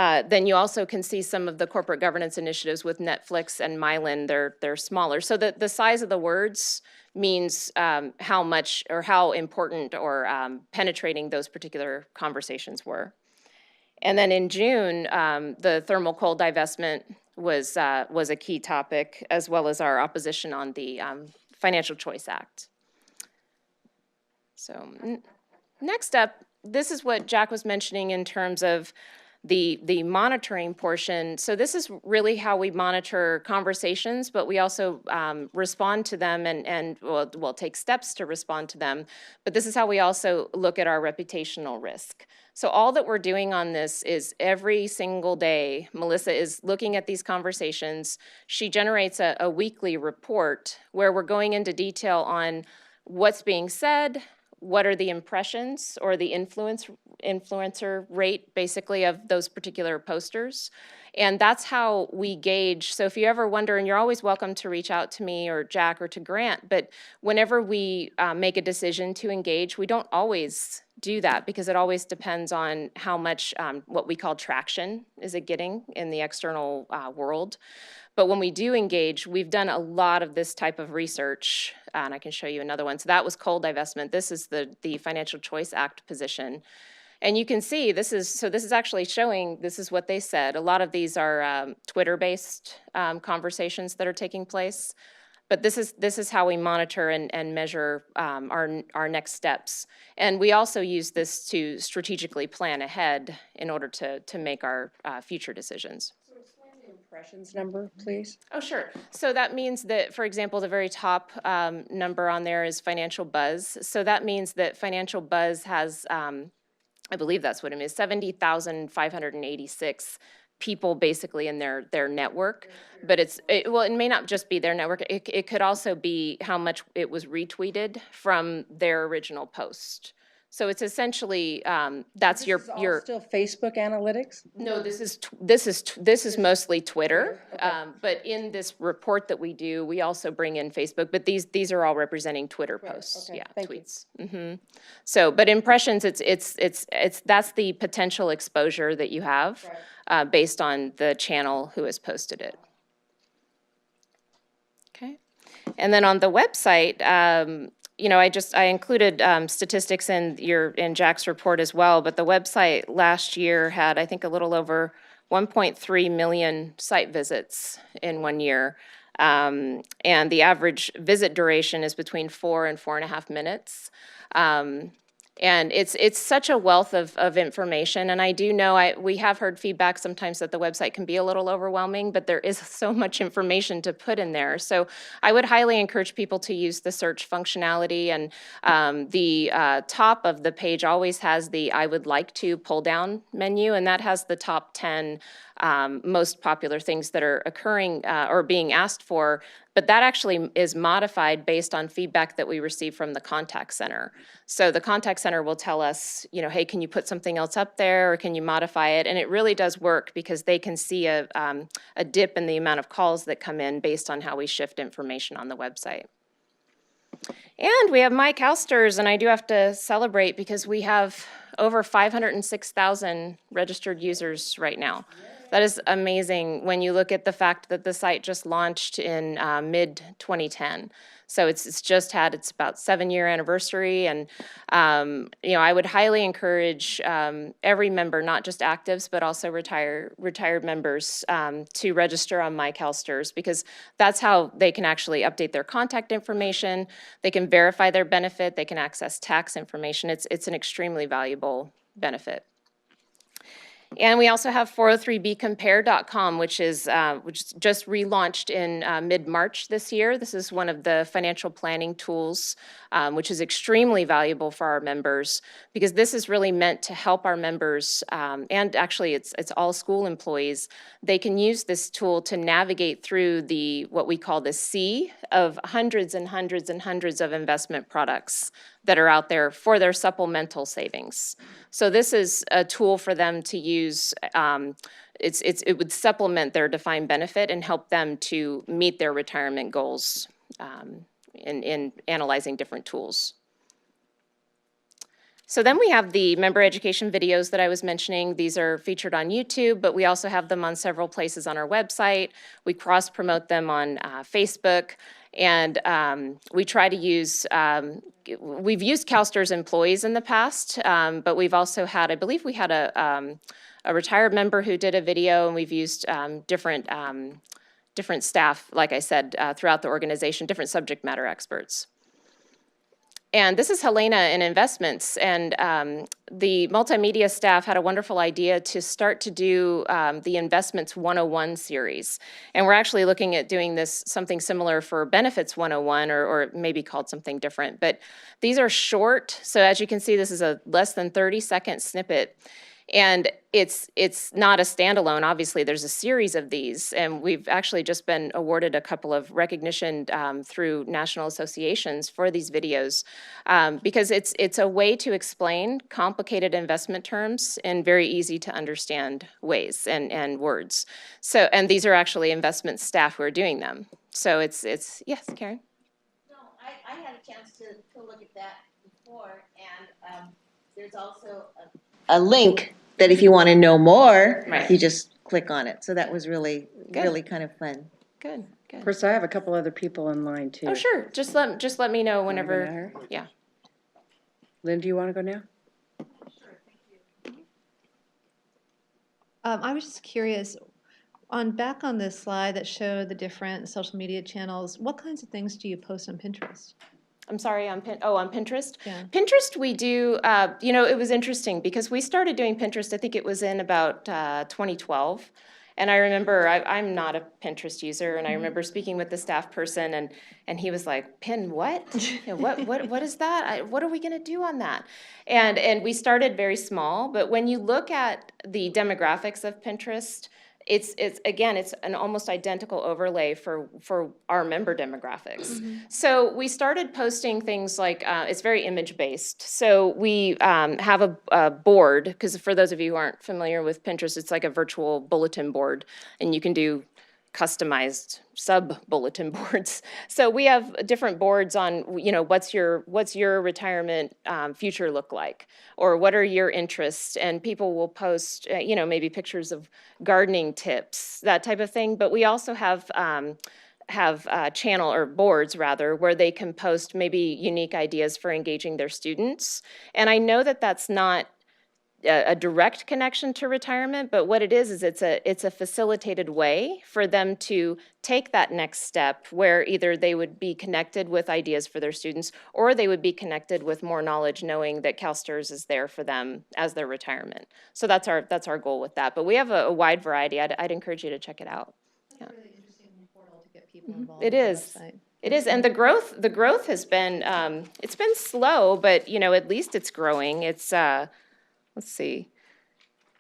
you also can see some of the corporate governance initiatives with Netflix and Mylan. They're smaller. So the size of the words means how much or how important or penetrating those particular conversations were. And then in June, the thermal coal divestment was a key topic, as well as our opposition on the Financial Choice Act. So next up, this is what Jack was mentioning in terms of the monitoring portion. So this is really how we monitor conversations, but we also respond to them and we'll take steps to respond to them. But this is how we also look at our reputational risk. So all that we're doing on this is every single day, Melissa is looking at these conversations. She generates a weekly report where we're going into detail on what's being said, what are the impressions or the influencer rate, basically, of those particular posters. And that's how we gauge. So if you ever wonder, and you're always welcome to reach out to me or Jack or to Grant, but whenever we make a decision to engage, we don't always do that because it always depends on how much what we call traction is it getting in the external world. But when we do engage, we've done a lot of this type of research, and I can show you another one. So that was coal divestment. This is the Financial Choice Act position. And you can see this is actually showing, this is what they said. A lot of these are Twitter-based conversations that are taking place. But this is how we monitor and measure our next steps. And we also use this to strategically plan ahead in order to make our future decisions. Impressions number, please? Oh, sure. So that means that, for example, the very top number on there is Financial Buzz. So that means that Financial Buzz has, I believe that's what it is, 70,586 people basically in their network. But it may not just be their network. It could also be how much it was retweeted from their original post. So it's essentially that's your still Facebook analytics? No, this is mostly Twitter. Okay. But in this report that we do, we also bring in Facebook. But these are all representing Twitter posts. Okay. Yeah, tweets. Mm-hmm. So, but impressions, it's that's the potential exposure that you have based on the channel who has posted it. Okay, and then on the website. I included statistics in Jack's report as well, but the website last year had, I think, a little over 1.3 million site visits in 1 year. And the average visit duration is between 4 and 4.5 minutes. And it's such a wealth of information, and I do know we have heard feedback sometimes that the website can be a little overwhelming, but there is so much information to put in there. So I would highly encourage people to use the search functionality, and the top of the page always has the I would like to pull down menu, and that has the top 10 most popular things that are occurring or being asked for, but that actually is modified based on feedback that we receive from the contact center. So the contact center will tell us, hey, can you put something else up there, or can you modify it? And it really does work because they can see a dip in the amount of calls that come in based on how we shift information on the website. And we have My CalSTRS, and I do have to celebrate because we have over 506,000 registered users right now. That is amazing when you look at the fact that the site just launched in mid-2010. So it's just had its about 7-year anniversary, and I would highly encourage every member, not just actives, but also retired members, to register on MyCalSTRS, because that's how they can actually update their contact information. They can verify their benefit. They can access tax information. It's an extremely valuable benefit. And we also have 403bcompare.com, which just relaunched in mid-March this year. This is one of the financial planning tools, which is extremely valuable for our members, because this is really meant to help our members, and actually it's all school employees. They can use this tool to navigate through what we call the sea of hundreds and hundreds and hundreds of investment products that are out there for their supplemental savings. So this is a tool for them to use. It would supplement their defined benefit and help them to meet their retirement goals in analyzing different tools. So then we have the member education videos that I was mentioning. These are featured on YouTube, but we also have them on several places on our website. We cross-promote them on Facebook, and we try to use, we've used CalSTRS employees in the past, but we've also had, I believe we had a retired member who did a video, and we've used different staff, like I said, throughout the organization, different subject matter experts. And this is Helena in investments, and the multimedia staff had a wonderful idea to start to do the Investments 101 series. And we're actually looking at doing something similar for Benefits 101, or maybe called something different. But these are short, so as you can see, this is a less than 30-second snippet. And it's not a standalone. Obviously, there's a series of these, and we've actually just been awarded a couple of recognition through national associations for these videos, because it's a way to explain complicated investment terms in very easy to understand ways and words. So, and these are actually investment staff who are doing them. So it's yes, Karen? No, I had a chance to look at that before, and there's also a link that if you want to know more, Right. you just click on it. So that was really Good. kind of fun. Good. Of course, I have a couple other people in line too. Oh, sure. Just let me know whenever. Hire? Yeah. Lynn, do you want to go now? I was just curious, back on this slide that showed the different social media channels, what kinds of things do you post on Pinterest? I'm sorry, on Pinterest? Yeah. Pinterest, we do, it was interesting because we started doing Pinterest, I think it was in about 2012. And I remember, I'm not a Pinterest user, and I remember speaking with the staff person, and he was like, Pin what? What is that? What are we gonna do on that? And we started very small, but when you look at the demographics of Pinterest, it's an almost identical overlay for our member demographics. So we started posting things like, it's very image-based. So we have a board, because for those of you who aren't familiar with Pinterest, it's like a virtual bulletin board, and you can do customized sub-bulletin boards. So we have different boards on, what's your retirement future look like, or what are your interests, and people will post, maybe pictures of gardening tips, that type of thing. But we also have channel or boards rather, where they can post maybe unique ideas for engaging their students. And I know that that's not a direct connection to retirement, but what it is it's a facilitated way for them to take that next step, where either they would be connected with ideas for their students, or they would be connected with more knowledge, knowing that CalSTRS is there for them as their retirement. So that's our goal with that. But we have a wide variety. I'd encourage you to check it out. That's a really interesting portal to get people involved. It with the is. website. It is, and the growth has been it's been slow, but at least it's growing. It's let's see.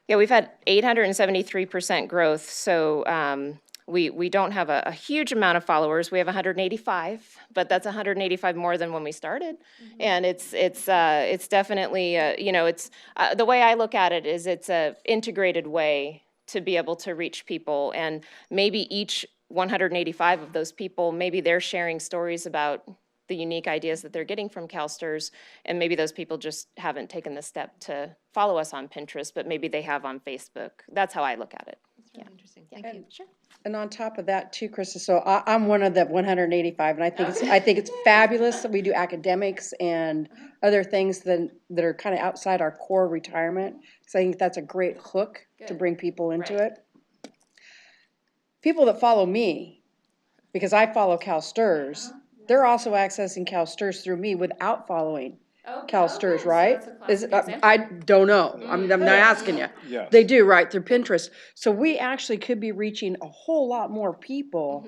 Yeah, we've had 873% growth. So we don't have a huge amount of followers. We have 185, but that's 185 more than when we started. And it's definitely it's the way I look at it is it's a integrated way to be able to reach people, and maybe each 185 of those people, maybe they're sharing stories about the unique ideas that they're getting from CalSTRS, and maybe those people just haven't taken the step to follow us on Pinterest, but maybe they have on Facebook. That's how I look at it. That's really interesting. Thank And- you. Sure. And on top of that too, Krista, so I'm one of the 185, and I think it's fabulous that we do academics and other things that are kind of outside our core retirement. So I think that's a great hook to Good. bring people into Right. it. People that follow me, because I follow Cal STRS, they're also accessing Cal STRS through me without following Cal STRS, right? I don't know. I'm not asking you. Yes. They do, right, through Pinterest. So we actually could be reaching a whole lot more people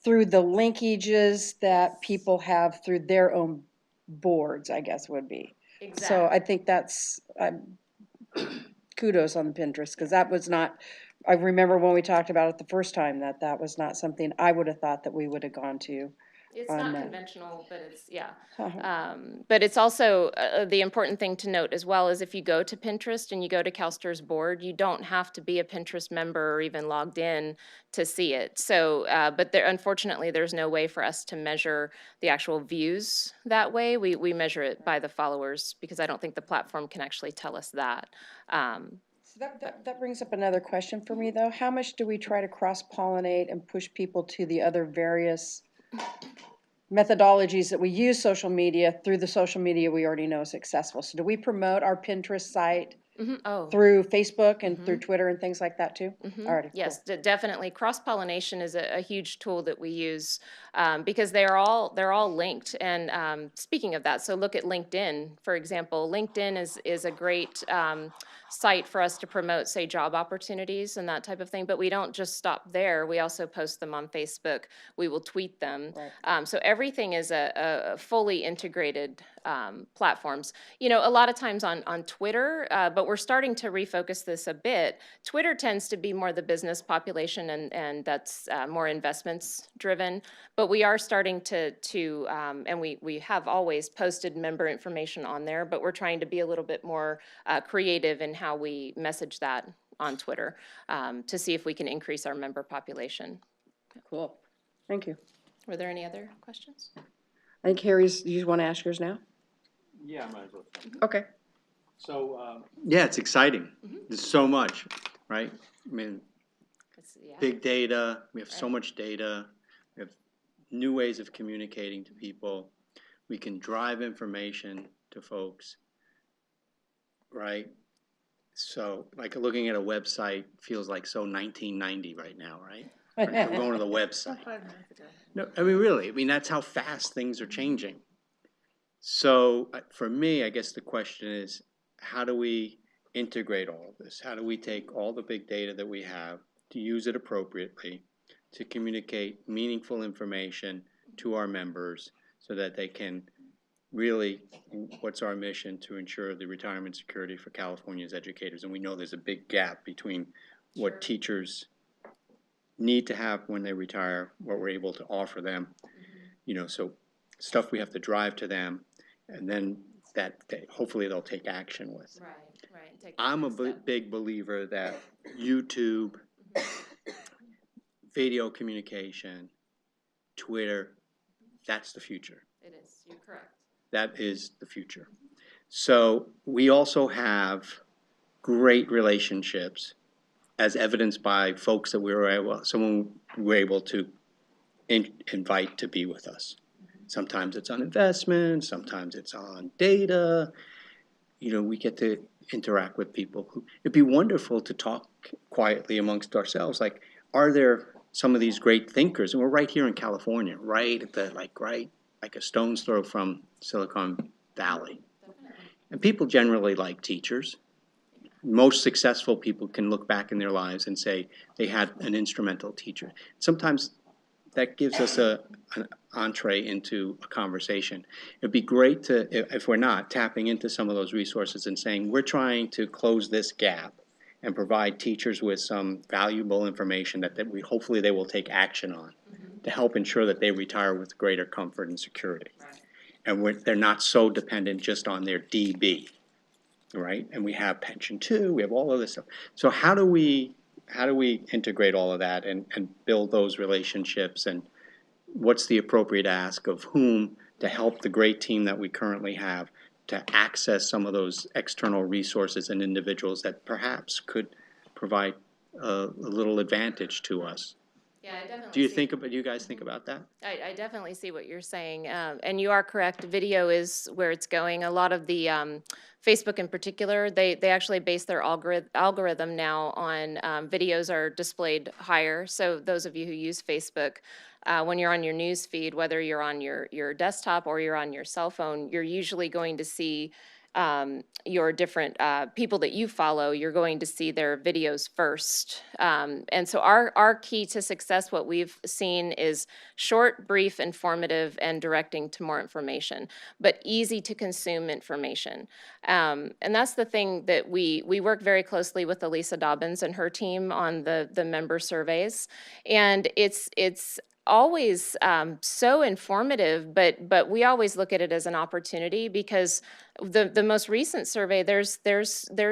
through the linkages that people have through their own boards, I guess would be. So I think that's, kudos on Pinterest, because that was not, I remember when we talked about it the first time, that was not something I would have thought that we would have gone to. It's on not that. conventional, but it's, yeah. But it's also, the important thing to note as well is if you go to Pinterest and you go to CalSTRS board, you don't have to be a Pinterest member or even logged in to see it. So, but there, unfortunately, there's no way for us to measure the actual views that way. We measure it by the followers because I don't think the platform can actually tell us that. So that brings up another question for me, though. How much do we try to cross-pollinate and push people to the other various methodologies that we use social media through the social media we already know is successful? So do we promote our Pinterest site Oh. through Facebook and through Twitter and things like that too? Alrighty, Yes, cool. definitely. Cross-pollination is a huge tool that we use because they're all linked. And speaking of that, so look at LinkedIn, for example. LinkedIn is a great site for us to promote, say, job opportunities and that type of thing. But we don't just stop there. We also post them on Facebook. We will tweet them. Right. So everything is a fully integrated platforms. You know, a lot of times on Twitter, but we're starting to refocus this a bit. Twitter tends to be more the business population, and that's more investments driven. But we are starting to and we have always posted member information on there, but we're trying to be a little bit more creative in how we message that on Twitter to see if we can increase our member population. Cool. Thank you. Were there any other questions? I think Harry's, you want to ask yours now? Yeah, might as well. Okay. So, yeah, it's exciting. There's so much, right? I mean, Yeah. big data, we have so much data, we have new ways of communicating to people. We can drive information to folks, right? So, like looking at a website feels like so 1990 right now, right? I'm going to the website. No, I mean, really, I mean, that's how fast things are changing. So for me, I guess the question is, how do we integrate all of this? How do we take all the big data that we have to use it appropriately, to communicate meaningful information to our members so that they can really, what's our mission to ensure the retirement security for California's educators? And we know there's a big gap between what teachers need to have when they retire, what we're able to offer them, you know, so stuff we have to drive to them, and then that hopefully they'll take action with. Right. I'm a big believer that YouTube, video communication, Twitter, that's the future. It is, you're correct. That is the future. So we also have great relationships as evidenced by folks that we were able to invite to be with us. Sometimes it's on investment, sometimes it's on data. You know, we get to interact with people who, it'd be wonderful to talk quietly amongst ourselves. Like, are there some of these great thinkers? And we're right here in California, right at the, like a stone's throw from Silicon Valley. And people generally like teachers. Most successful people can look back in their lives and say they had an instrumental teacher. Sometimes that gives us an entree into a conversation. It'd be great to, if we're not, tapping into some of those resources and saying, we're trying to close this gap and provide teachers with some valuable information that we hopefully they will take action on to help ensure that they retire with greater comfort and security. And they're not so dependent just on their DB. Right, and we have pension too. We have all of this stuff. So how do we integrate all of that and build those relationships? And what's the appropriate ask of whom to help the great team that we currently have to access some of those external resources and individuals that perhaps could provide a little advantage to us. Yeah, I definitely Do you see- think about, do you guys think about that? I definitely see what you're saying, and you are correct. Video is where it's going. A lot of the Facebook in particular, they actually base their algorithm now on videos are displayed higher. So those of you who use Facebook, when you're on your news feed, whether you're on your desktop or you're on your cell phone, you're usually going to see your different people that you follow, you're going to see their videos first. And so our key to success, what we've seen is short, brief, informative, and directing to more information, but easy to consume information. And that's the thing that we work very closely with Elisa Dobbins and her team on the member surveys. And it's always so informative, but we always look at it as an opportunity because the most recent survey, there's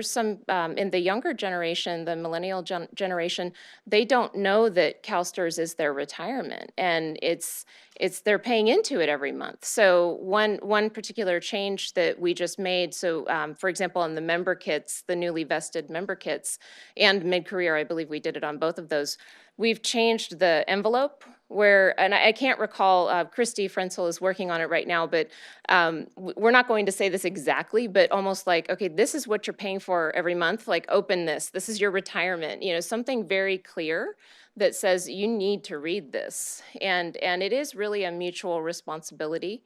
some in the younger generation, the millennial generation, they don't know that CalSTRS is their retirement, and it's they're paying into it every month. So one particular change that we just made, so for example, on the member kits, the newly vested member kits, and mid-career, I believe we did it on both of those. We've changed the envelope where, and I can't recall, Christy Frenzel is working on it right now, but we're not going to say this exactly, but almost like, okay, this is what you're paying for every month, like open this is your retirement, something very clear that says you need to read this. And it is really a mutual responsibility.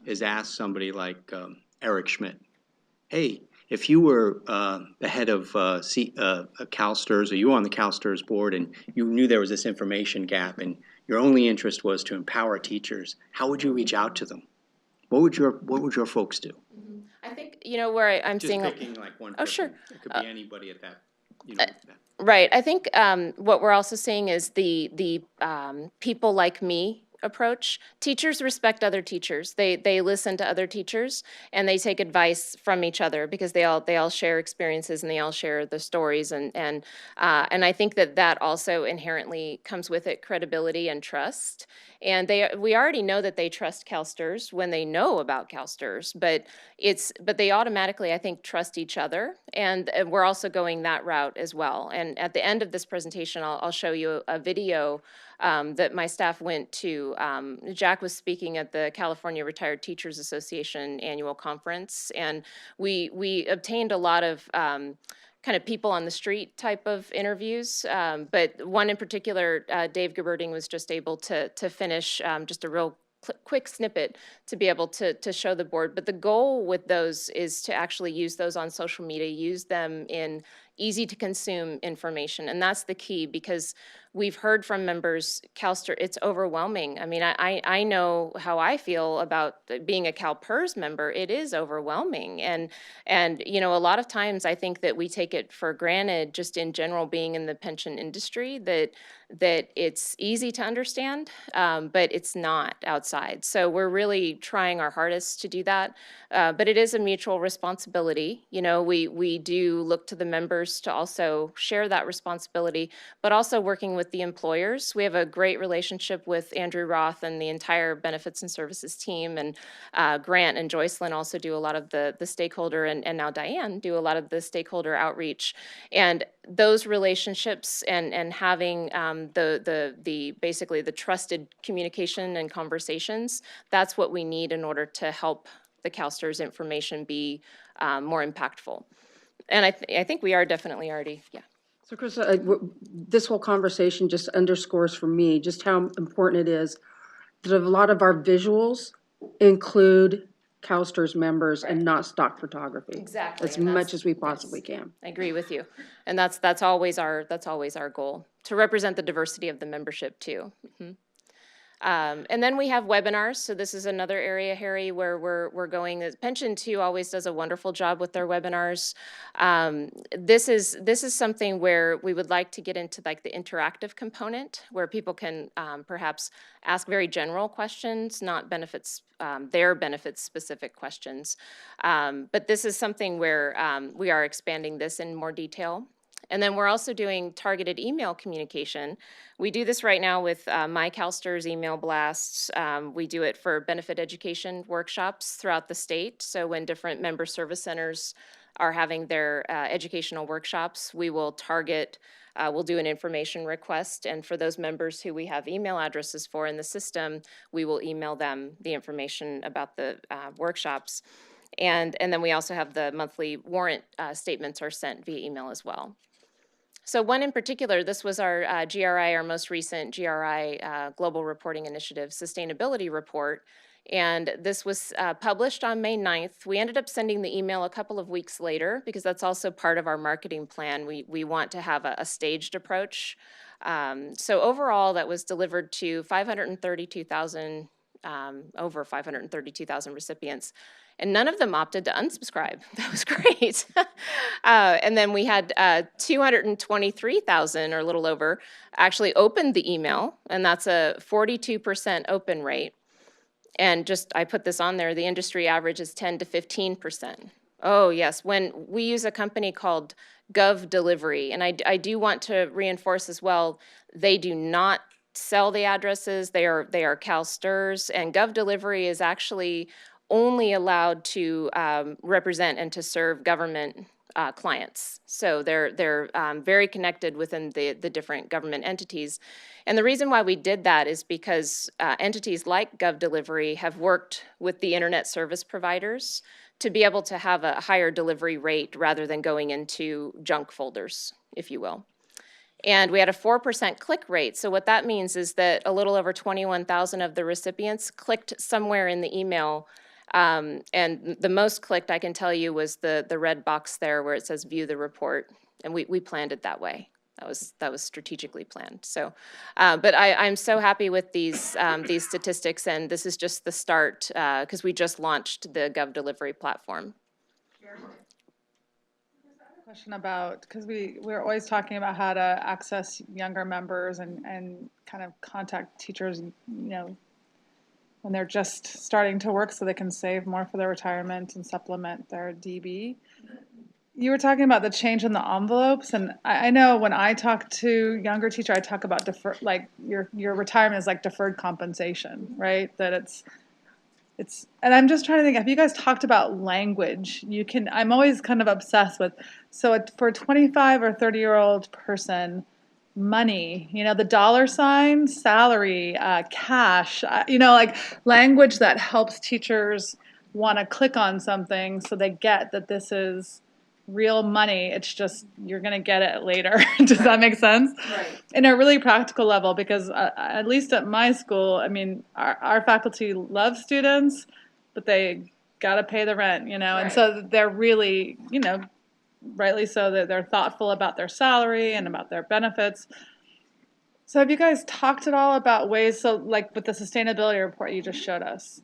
Is ask somebody like Eric Schmidt, hey, if you were the head of CalSTRS, or you were on the CalSTRS board and you knew there was this information gap and your only interest was to empower teachers, how would you reach out to them? What would your folks do? I think, where I'm Just seeing. picking like one person. Oh, sure. It could be anybody at that, Right. I think what we're also seeing is the people like me approach. Teachers respect other teachers. They listen to other teachers and they take advice from each other because they all share experiences and they all share the stories and I think that also inherently comes with it credibility and trust. And we already know that they trust CalSTRS when they know about CalSTRS, but they automatically, I think, trust each other, and we're also going that route as well. And at the end of this presentation, I'll show you a video that my staff went to. Jack was speaking at the California Retired Teachers Association annual conference, and we obtained a lot of kind of people on the street type of interviews, but one in particular, Dave Geberding was just able to finish just a real quick snippet to be able to show the board. But the goal with those is to actually use those on social media, use them in easy to consume information. And that's the key, because we've heard from members, CalSTRS, it's overwhelming. I mean, I know how I feel about being a CalPERS member. It is overwhelming. And a lot of times I think that we take it for granted, just in general, being in the pension industry, that it's easy to understand, but it's not outside. So we're really trying our hardest to do that. But it is a mutual responsibility. We do look to the members to also share that responsibility, but also working with the employers. We have a great relationship with Andrew Roth and the entire benefits and services team, and Grant and Joycelyn also do a lot of the stakeholder, and now Diane do a lot of the stakeholder outreach. And those relationships and having the basically the trusted communication and conversations, that's what we need in order to help the CalSTRS information be more impactful. And I think we are definitely already, yeah. So Chris, this whole conversation just underscores for me just how important it is that a lot of our visuals include CalSTRS members and not stock photography. Exactly. As much as we possibly can. I agree with you. And that's always our goal, to represent the diversity of the membership too. Mm-hmm. And then we have webinars. So this is another area, Harry, where we're going. Pension 2 always does a wonderful job with their webinars. This is something where we would like to get into like the interactive component, where people can perhaps ask very general questions, not benefits, their benefits specific questions. But this is something where we are expanding this in more detail. And then we're also doing targeted email communication. We do this right now with My CalSTRS email blasts. We do it for benefit education workshops throughout the state. So when different member service centers are having their educational workshops, we will target, we'll do an information request. And for those members who we have email addresses for in the system, we will email them the information about the workshops. And then we also have the monthly warrant statements are sent via email as well. So one in particular, this was our GRI, our most recent GRI Global Reporting Initiative Sustainability Report. And this was published on May 9th. We ended up sending the email a couple of weeks later because that's also part of our marketing plan. We want to have a staged approach. So overall, that was delivered to 532,000, over 532,000 recipients. And none of them opted to unsubscribe. That was great. And then we had 223,000, or a little over, actually opened the email, and that's a 42% open rate. And just, I put this on there, the industry average is 10 to 15%. Oh, yes, when we use a company called Gov Delivery, and I do want to reinforce as well, they do not sell the addresses, they are CalSTRS, and Gov Delivery is actually only allowed to represent and to serve government clients. So they're very connected within the different government entities. And the reason why we did that is because entities like Gov Delivery have worked with the internet service providers to be able to have a higher delivery rate rather than going into junk folders, if you will. And we had a 4% click rate. So what that means is that a little over 21,000 of the recipients clicked somewhere in the email. And the most clicked, I can tell you, was the red box there where it says view the report. And we planned it that way. That was strategically planned. So, but I'm so happy with these statistics, and this is just the start because we just launched the Gov Delivery platform. Question about, because we're always talking about how to access younger members and kind of contact teachers, you know, when they're just starting to work so they can save more for their retirement and supplement their DB. You were talking about the change in the envelopes, and I know when I talk to younger teachers, I talk about like your retirement is like deferred compensation, right? That it's, and I'm just trying to think, have you guys talked about language? I'm always kind of obsessed with, so for a 25 or 30-year-old person, money, you know, the dollar sign, salary, cash, you know, like language that helps teachers want to click on something so they get that this is real money. It's just, you're going to get it later. Does that make sense? Right. In a really practical level, because at least at my school, I mean, our faculty love students, but they got to pay the rent, you know, and so they're really, you know, rightly so, that they're thoughtful about their salary and about their benefits. So have you guys talked at all about ways, so like with the sustainability report you just showed us,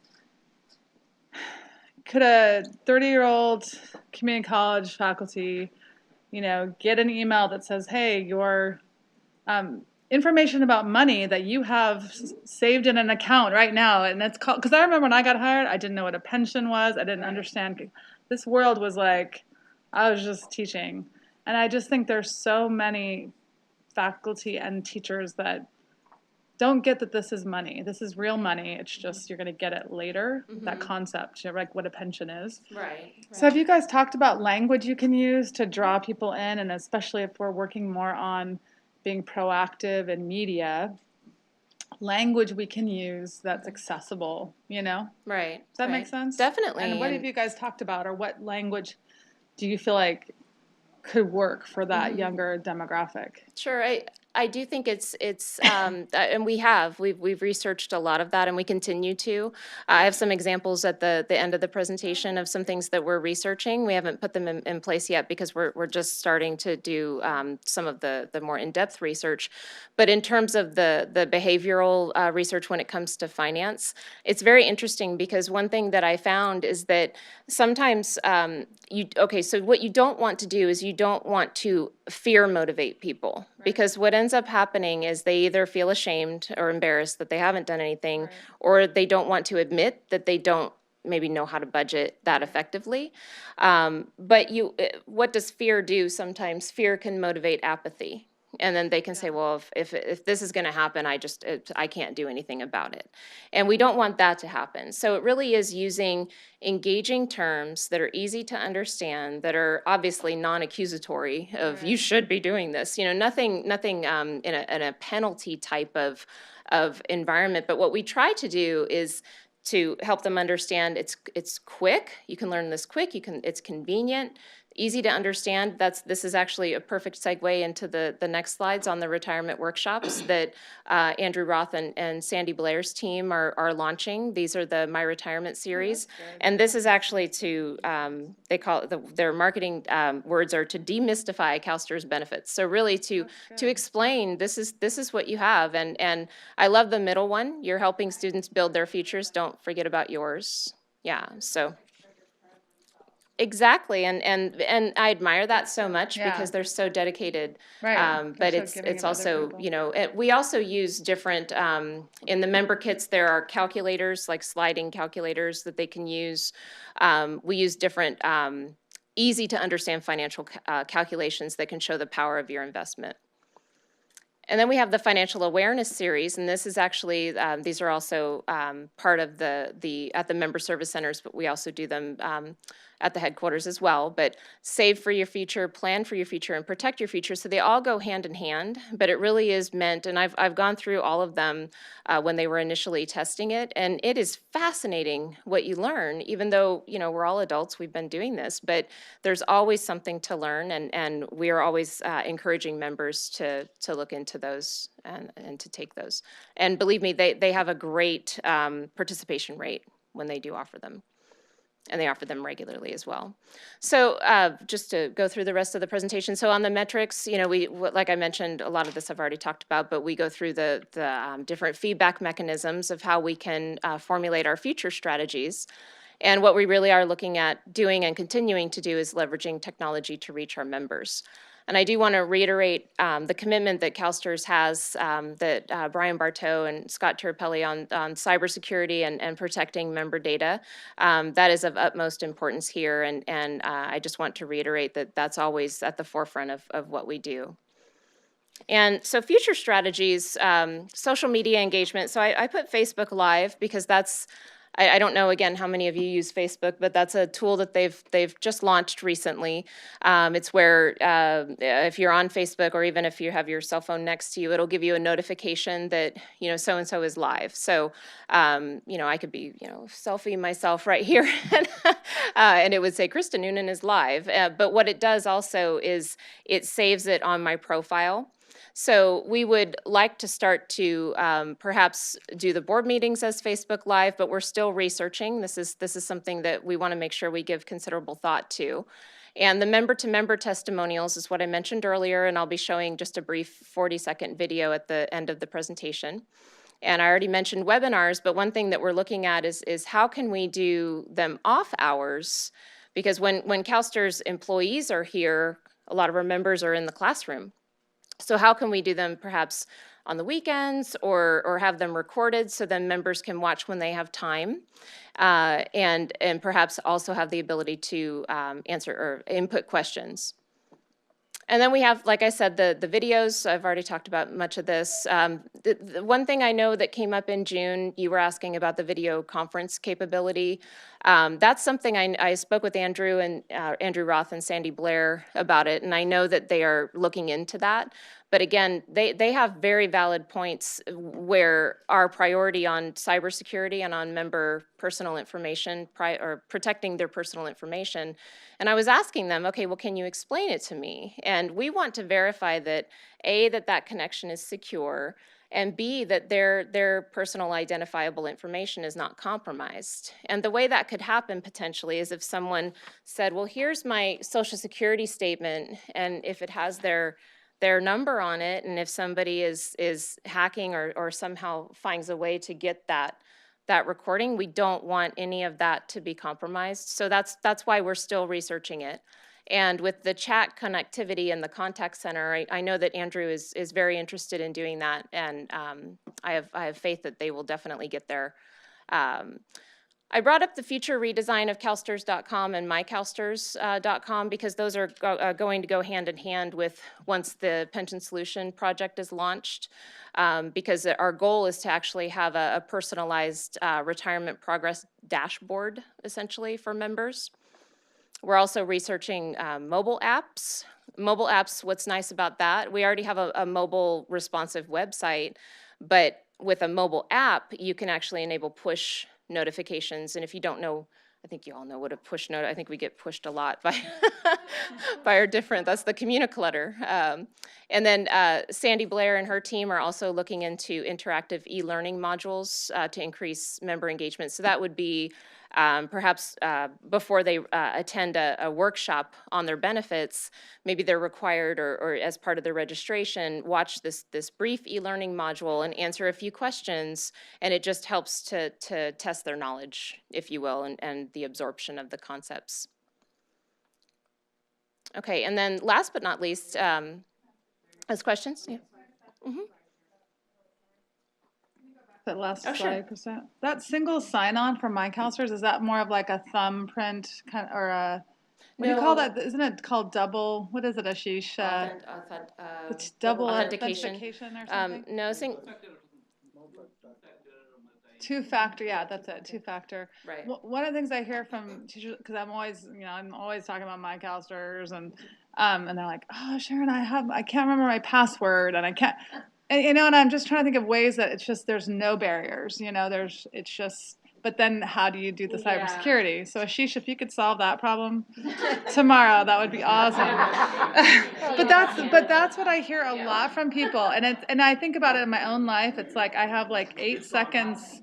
could a 30-year-old community college faculty, you know, get an email that says, hey, your information about money that you have saved in an account right now, and it's called, because I remember when I got hired, I didn't know what a pension was, I didn't understand, this world was like, I was just teaching. And I just think there's so many faculty and teachers that don't get that this is money. This is real money. It's just you're going to get it later, that concept, you know, like what a pension is. Right. So have you guys talked about language you can use to draw people in, and especially if we're working more on being proactive in media, language we can use that's accessible, you know? Right. Does that make sense? Definitely. And what have you guys talked about, or what language do you feel like could work for that younger demographic? Sure, I do think it's and we've researched a lot of that, and we continue to. I have some examples at the end of the presentation of some things that we're researching. We haven't put them in place yet because we're just starting to do some of the more in-depth research. But in terms of the behavioral research when it comes to finance, it's very interesting because one thing that I found is that sometimes so what you don't want to do is you don't want to fear motivate people, because what ends up happening is they either feel ashamed or embarrassed that they haven't done anything, or they don't want to admit that they don't maybe know how to budget that effectively. But what does fear do? Sometimes fear can motivate apathy. And then they can say, well, if this is going to happen, I can't do anything about it. And we don't want that to happen. So it really is using engaging terms that are easy to understand, that are obviously non-accusatory of you should be doing this. Nothing in a penalty type of environment. But what we try to do is to help them understand it's quick. You can learn this quick. It's convenient, easy to understand. This is actually a perfect segue into the next slides on the retirement workshops that Andrew Roth and Sandy Blair's team are launching. These are the My Retirement series. And this is actually they call it, their marketing words are to demystify CalSTRS benefits. So really to explain this is what you have. And I love the middle one. You're helping students build their futures. Don't forget about yours. Yeah, so. Exactly, and I admire that so much because they're so dedicated. Right. But They're so giving it's of other also, people. we also use different, in the member kits, there are calculators, like sliding calculators that they can use. We use different easy to understand financial calculations that can show the power of your investment. And then we have the financial awareness series, and this is actually, these are also part of at the member service centers, but we also do them at the headquarters as well. But save for your future, plan for your future, and protect your future. So they all go hand in hand, but it really is meant, and I've gone through all of them when they were initially testing it, and it is fascinating what you learn, even though, we're all adults, we've been doing this, but there's always something to learn, and we are always encouraging members to look into those and to take those. And believe me, they have a great participation rate when they do offer them. And they offer them regularly as well. So just to go through the rest of the presentation. So on the metrics, like I mentioned, a lot of this I've already talked about, but we go through the different feedback mechanisms of how we can formulate our future strategies. And what we really are looking at doing and continuing to do is leveraging technology to reach our members. And I do want to reiterate the commitment that CalSTRS has, that Brian Bartow and Scott Tirapelli on cybersecurity and protecting member data. That is of utmost importance here, and I just want to reiterate that that's always at the forefront of what we do. And so future strategies, social media engagement. So I put Facebook Live because that's, I don't know, again, how many of you use Facebook, but that's a tool that they've just launched recently. It's where if you're on Facebook, or even if you have your cell phone next to you, it'll give you a notification that, so-and-so is live. So, I could be, selfie myself right here, and it would say, Krista Noonan is live. But what it does also is it saves it on my profile. So we would like to start to perhaps do the board meetings as Facebook Live, but we're still researching. This is something that we want to make sure we give considerable thought to. And the member-to-member testimonials is what I mentioned earlier, and I'll be showing just a brief 40-second video at the end of the presentation. And I already mentioned webinars, but one thing that we're looking at is how can we do them off hours? Because when CalSTRS employees are here, a lot of our members are in the classroom. So how can we do them perhaps on the weekends or have them recorded so then members can watch when they have time, and perhaps also have the ability to answer or input questions. And then we have, like I said, the videos. I've already talked about much of this. The one thing I know that came up in June, you were asking about the video conference capability. That's something I spoke with Andrew Roth and Sandy Blair about it, and I know that they are looking into that. But again, they have very valid points where our priority on cybersecurity and on member personal information, or protecting their personal information. And I was asking them, okay, well, can you explain it to me? And we want to verify that, A, that connection is secure, and B, that their personal identifiable information is not compromised. And the way that could happen potentially is if someone said, well, here's my social security statement, and if it has their number on it, and if somebody is hacking or somehow finds a way to get that recording, we don't want any of that to be compromised. So that's why we're still researching it. And with the chat connectivity and the contact center, I know that Andrew is very interested in doing that, and I have faith that they will definitely get there. I brought up the future redesign of CalSTRS.com and myCalSTRS.com because those are going to go hand in hand with once the Pension Solution project is launched. Because our goal is to actually have a personalized retirement progress dashboard, essentially, for members. We're also researching mobile apps. Mobile apps, what's nice about that, we already have a mobile responsive website, but with a mobile app, you can actually enable push notifications. And if you don't know, I think you all know what a push note, I think we get pushed a lot by, by our different, that's the Communiclutter. And then Sandy Blair and her team are also looking into interactive e-learning modules to increase member engagement. So that would be perhaps before they attend a workshop on their benefits, maybe they're required or as part of their registration, watch this brief e-learning module and answer a few questions, and it just helps to test their knowledge, if you will, and the absorption of the concepts. Okay, and then last but not least, as questions? Yeah. Mm-hmm. That last Oh, slide, sure. percent. That single sign-on for myCalSTRS, is that more of like a thumbprint kind of, or a, what do you call that? Isn't it called double, what is it, Ashish? It's double authentication. authentication or something? No, Two-factor, yeah, that's it, two-factor. Right. One of the things I hear from teachers, because I'm always talking about myCalSTRS, and they're like, oh, Sharon, I can't remember my password, and I can't, and I'm just trying to think of ways that it's just, there's no barriers, it's just, but then how do you do the cybersecurity? So Ashish, if you could solve that problem tomorrow, that would be awesome. But that's what I hear a lot from people, and I think about it in my own life. It's like I have like 8 seconds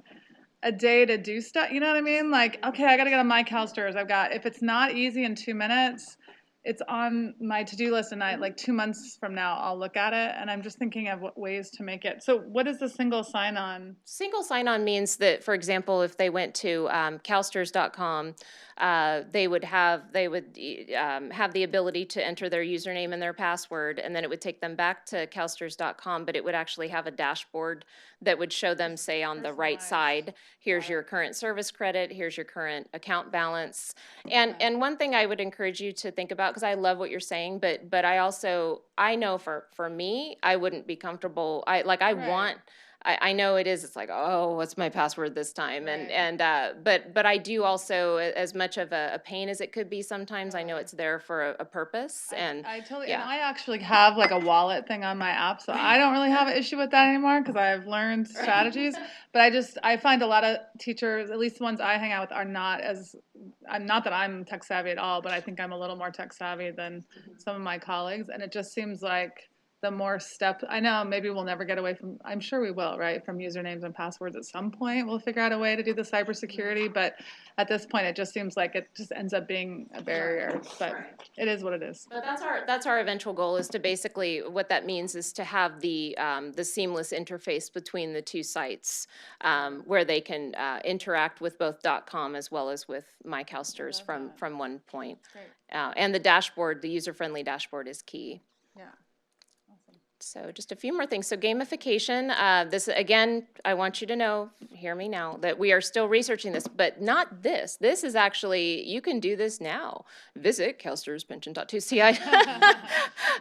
a day to do stuff. You know what I mean? Like, okay, I got to get on myCalSTRS. If it's not easy in 2 minutes, it's on my to-do list, and like 2 months from now, I'll look at it, and I'm just thinking of ways to make it. So what is the single sign-on? Single sign-on means that, for example, if they went to CalSTRS.com, they would have the ability to enter their username and their password, and then it would take them back to CalSTRS.com, but it would actually have a dashboard that would show them, say, on the right side, here's your current service credit, here's your current account balance. And one thing I would encourage you to think about, because I love what you're saying, but I know for me, I wouldn't be comfortable. I know it's like, oh, what's my password this time? Right. But I do also, as much of a pain as it could be sometimes, I know it's there for a purpose. And I totally, yeah. and I actually have like a wallet thing on my app, so I don't really have an issue with that anymore because I've learned strategies. But I find a lot of teachers, at least the ones I hang out with, are not that I'm tech savvy at all, but I think I'm a little more tech savvy than some of my colleagues, and it just seems like the more steps, I know maybe we'll never get away from, I'm sure we will, right, from usernames and passwords at some point. We'll figure out a way to do the cybersecurity, but at this point, it just seems like it just ends up being a barrier, but it is what it is. But that's our eventual goal, is to basically, what that means is to have the seamless interface between the two sites, where they can interact with both .com as well as with myCalSTRS from one point. And the dashboard, the user-friendly dashboard, is key. Yeah. So just a few more things. So gamification, this, again, I want you to know, hear me now, that we are still researching this, but not this. This is actually, you can do this now. Visit CalSTRSpension.2. See, I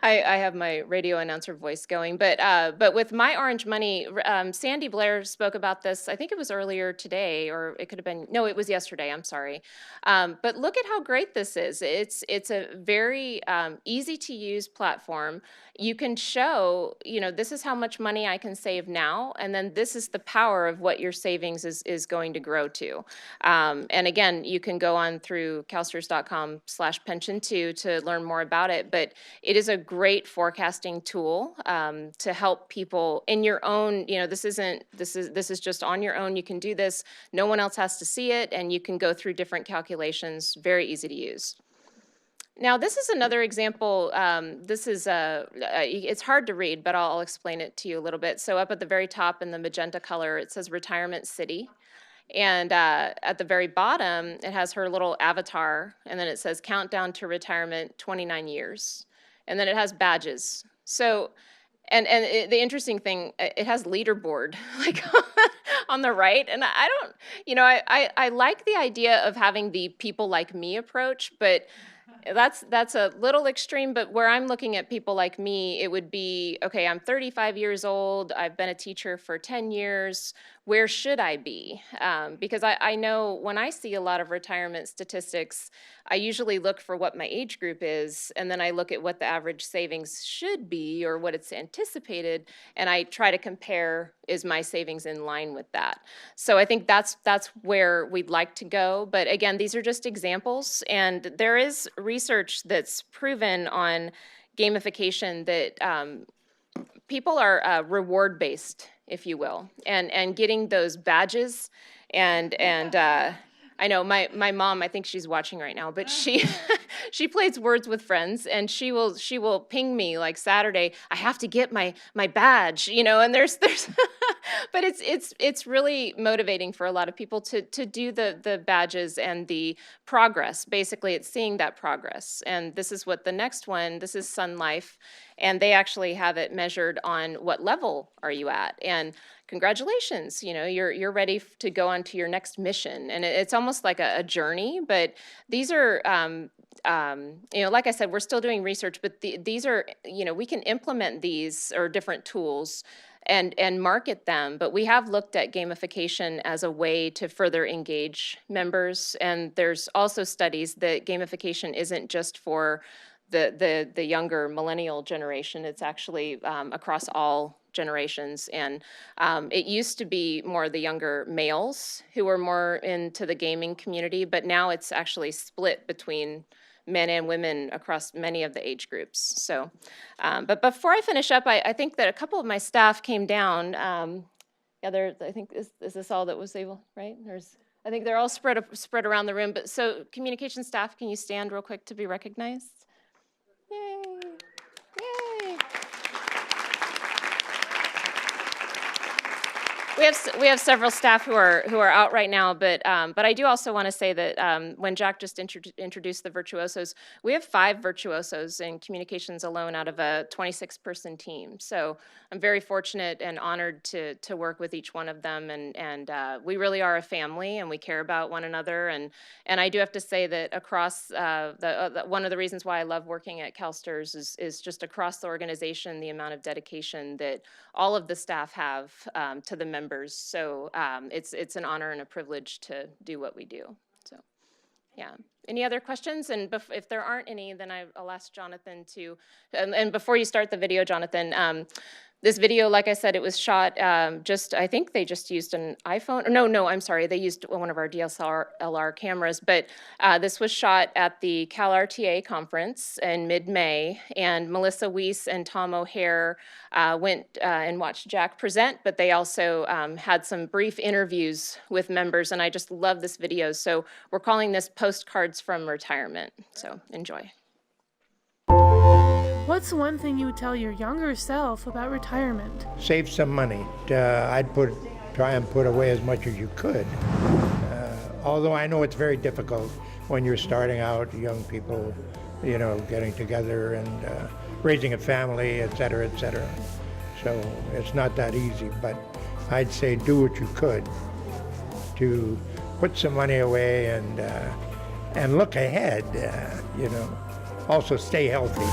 have my radio announcer voice going, but with My Orange Money, Sandy Blair spoke about this, I think it was earlier today, or it could have been, no, it was yesterday, I'm sorry. But look at how great this is. It's a very easy to use platform. You can show, this is how much money I can save now, and then this is the power of what your savings is going to grow to. And again, you can go on through calstrs.com/pension2 to learn more about it, but it is a great forecasting tool to help people in your own, this is just on your own. You can do this. No one else has to see it, and you can go through different calculations. Very easy to use. Now, this is another example. This is, it's hard to read, but I'll explain it to you a little bit. So up at the very top in the magenta color, it says Retirement City. And at the very bottom, it has her little avatar, and then it says Countdown to Retirement, 29 years. And then it has badges. So, the interesting thing, it has leaderboard like on the right. And I don't, I like the idea of having the people like me approach, but that's a little extreme. But where I'm looking at people like me, it would be, okay, I'm 35 years old. I've been a teacher for 10 years. Where should I be? Because I know when I see a lot of retirement statistics, I usually look for what my age group is, and then I look at what the average savings should be or what it's anticipated, and I try to compare, is my savings in line with that? So I think that's where we'd like to go. But again, these are just examples, and there is research that's proven on gamification that people are reward-based, if you will, and getting those badges and I know my mom, I think she's watching right now, but she she plays Words with Friends, and she will ping me like Saturday, I have to get my badge, and there's but it's really motivating for a lot of people to do the badges and the progress. Basically, it's seeing that progress. And this is what the next one, this is Sun Life, and they actually have it measured on what level are you at. And congratulations, you're ready to go on to your next mission. And it's almost like a journey, but these are, like I said, we're still doing research, but these are, we can implement these or different tools and market them, but we have looked at gamification as a way to further engage members. And there's also studies that gamification isn't just for the younger millennial generation. It's actually across all generations. And it used to be more the younger males who were more into the gaming community, but now it's actually split between men and women across many of the age groups. So, but before I finish up, I think that a couple of my staff came down. I think, is this all that was able, right? I think they're all spread around the room. But so communication staff, can you stand real quick to be recognized? Yay, yay. We have several staff who are out right now, but I do also want to say that when Jack just introduced the virtuosos, we have 5 virtuosos in communications alone out of a 26-person team. So I'm very fortunate and honored to work with each one of them, and we really are a family, and we care about one another. And I do have to say that across one of the reasons why I love working at CalSTRS is just across the organization, the amount of dedication that all of the staff have to the members. So it's an honor and a privilege to do what we do. So, yeah. Any other questions? And if there aren't any, then I'll ask Jonathan to, and before you start the video, Jonathan, this video, like I said, it was shot I think they just used an iPhone. No, I'm sorry. They used one of our DSLR cameras, but this was shot at the CalRTA conference in mid-May, and Melissa Weiss and Tom O'Hare went and watched Jack present, but they also had some brief interviews with members, and I just love this video. So we're calling this Postcards from Retirement. So enjoy. What's one thing you would tell your younger self about retirement? Save some money. I'd try and put away as much as you could. Although I know it's very difficult when you're starting out, young people, getting together and raising a family, et cetera, et cetera. So it's not that easy, but I'd say do what you could to put some money away and look ahead, Also stay healthy.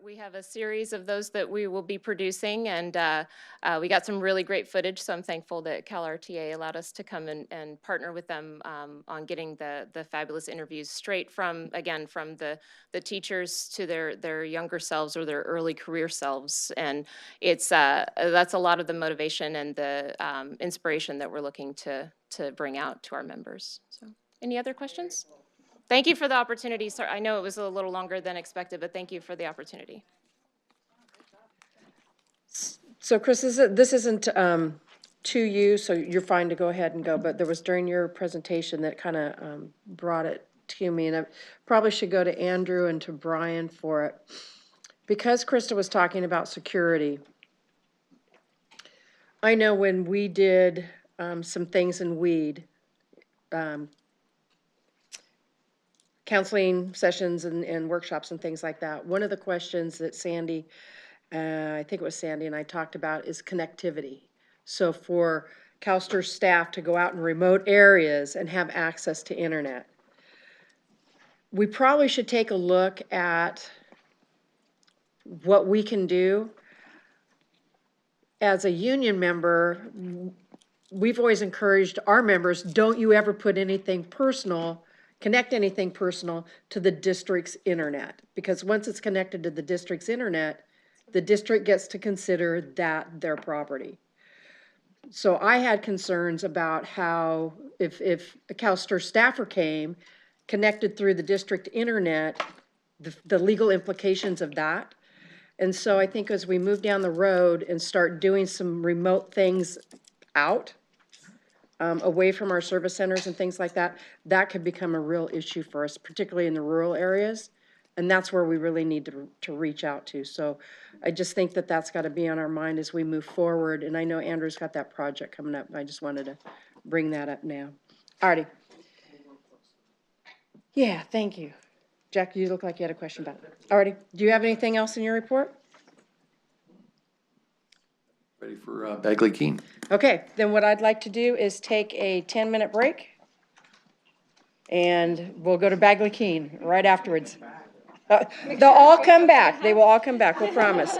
We have a series of those that we will be producing, and we got some really great footage, so I'm thankful that CalRTA allowed us to come and partner with them on getting the fabulous interviews straight from the teachers to their younger selves or their early career selves. And it's that's a lot of the motivation and the inspiration that we're looking to bring out to our members. So, any other questions? Thank you for the opportunity. Sorry, I know it was a little longer than expected, but thank you for the opportunity. So Chris, this isn't to you, so you're fine to go ahead and go, but there was during your presentation that kind of brought it to me, and I probably should go to Andrew and to Brian for it. Because Krista was talking about security, I know when we did some things in Weed, counseling sessions and workshops and things like that. One of the questions that Sandy, I think it was Sandy and I talked about is connectivity. So for CalSTRS staff to go out in remote areas and have access to internet. We probably should take a look at what we can do. As a union member, we've always encouraged our members, don't you ever put anything personal, connect anything personal to the district's internet. Because once it's connected to the district's internet, the district gets to consider that their property. So I had concerns about how if a CalSTRS staffer came, connected through the district internet, the legal implications of that. And so I think as we move down the road and start doing some remote things out, away from our service centers and things like that, that could become a real issue for us, particularly in the rural areas. And that's where we really need to reach out to. So I just think that that's got to be on our mind as we move forward. And I know Andrew's got that project coming up. I just wanted to bring that up now. Artie. Yeah, thank you. Jack, you look like you had a question about it. Artie, do you have anything else in your report? Ready for Bagley Keene. Okay, then what I'd like to do is take a 10-minute break. And we'll go to Bagley Keene right afterwards. They'll all come back. They will all come back, we'll promise.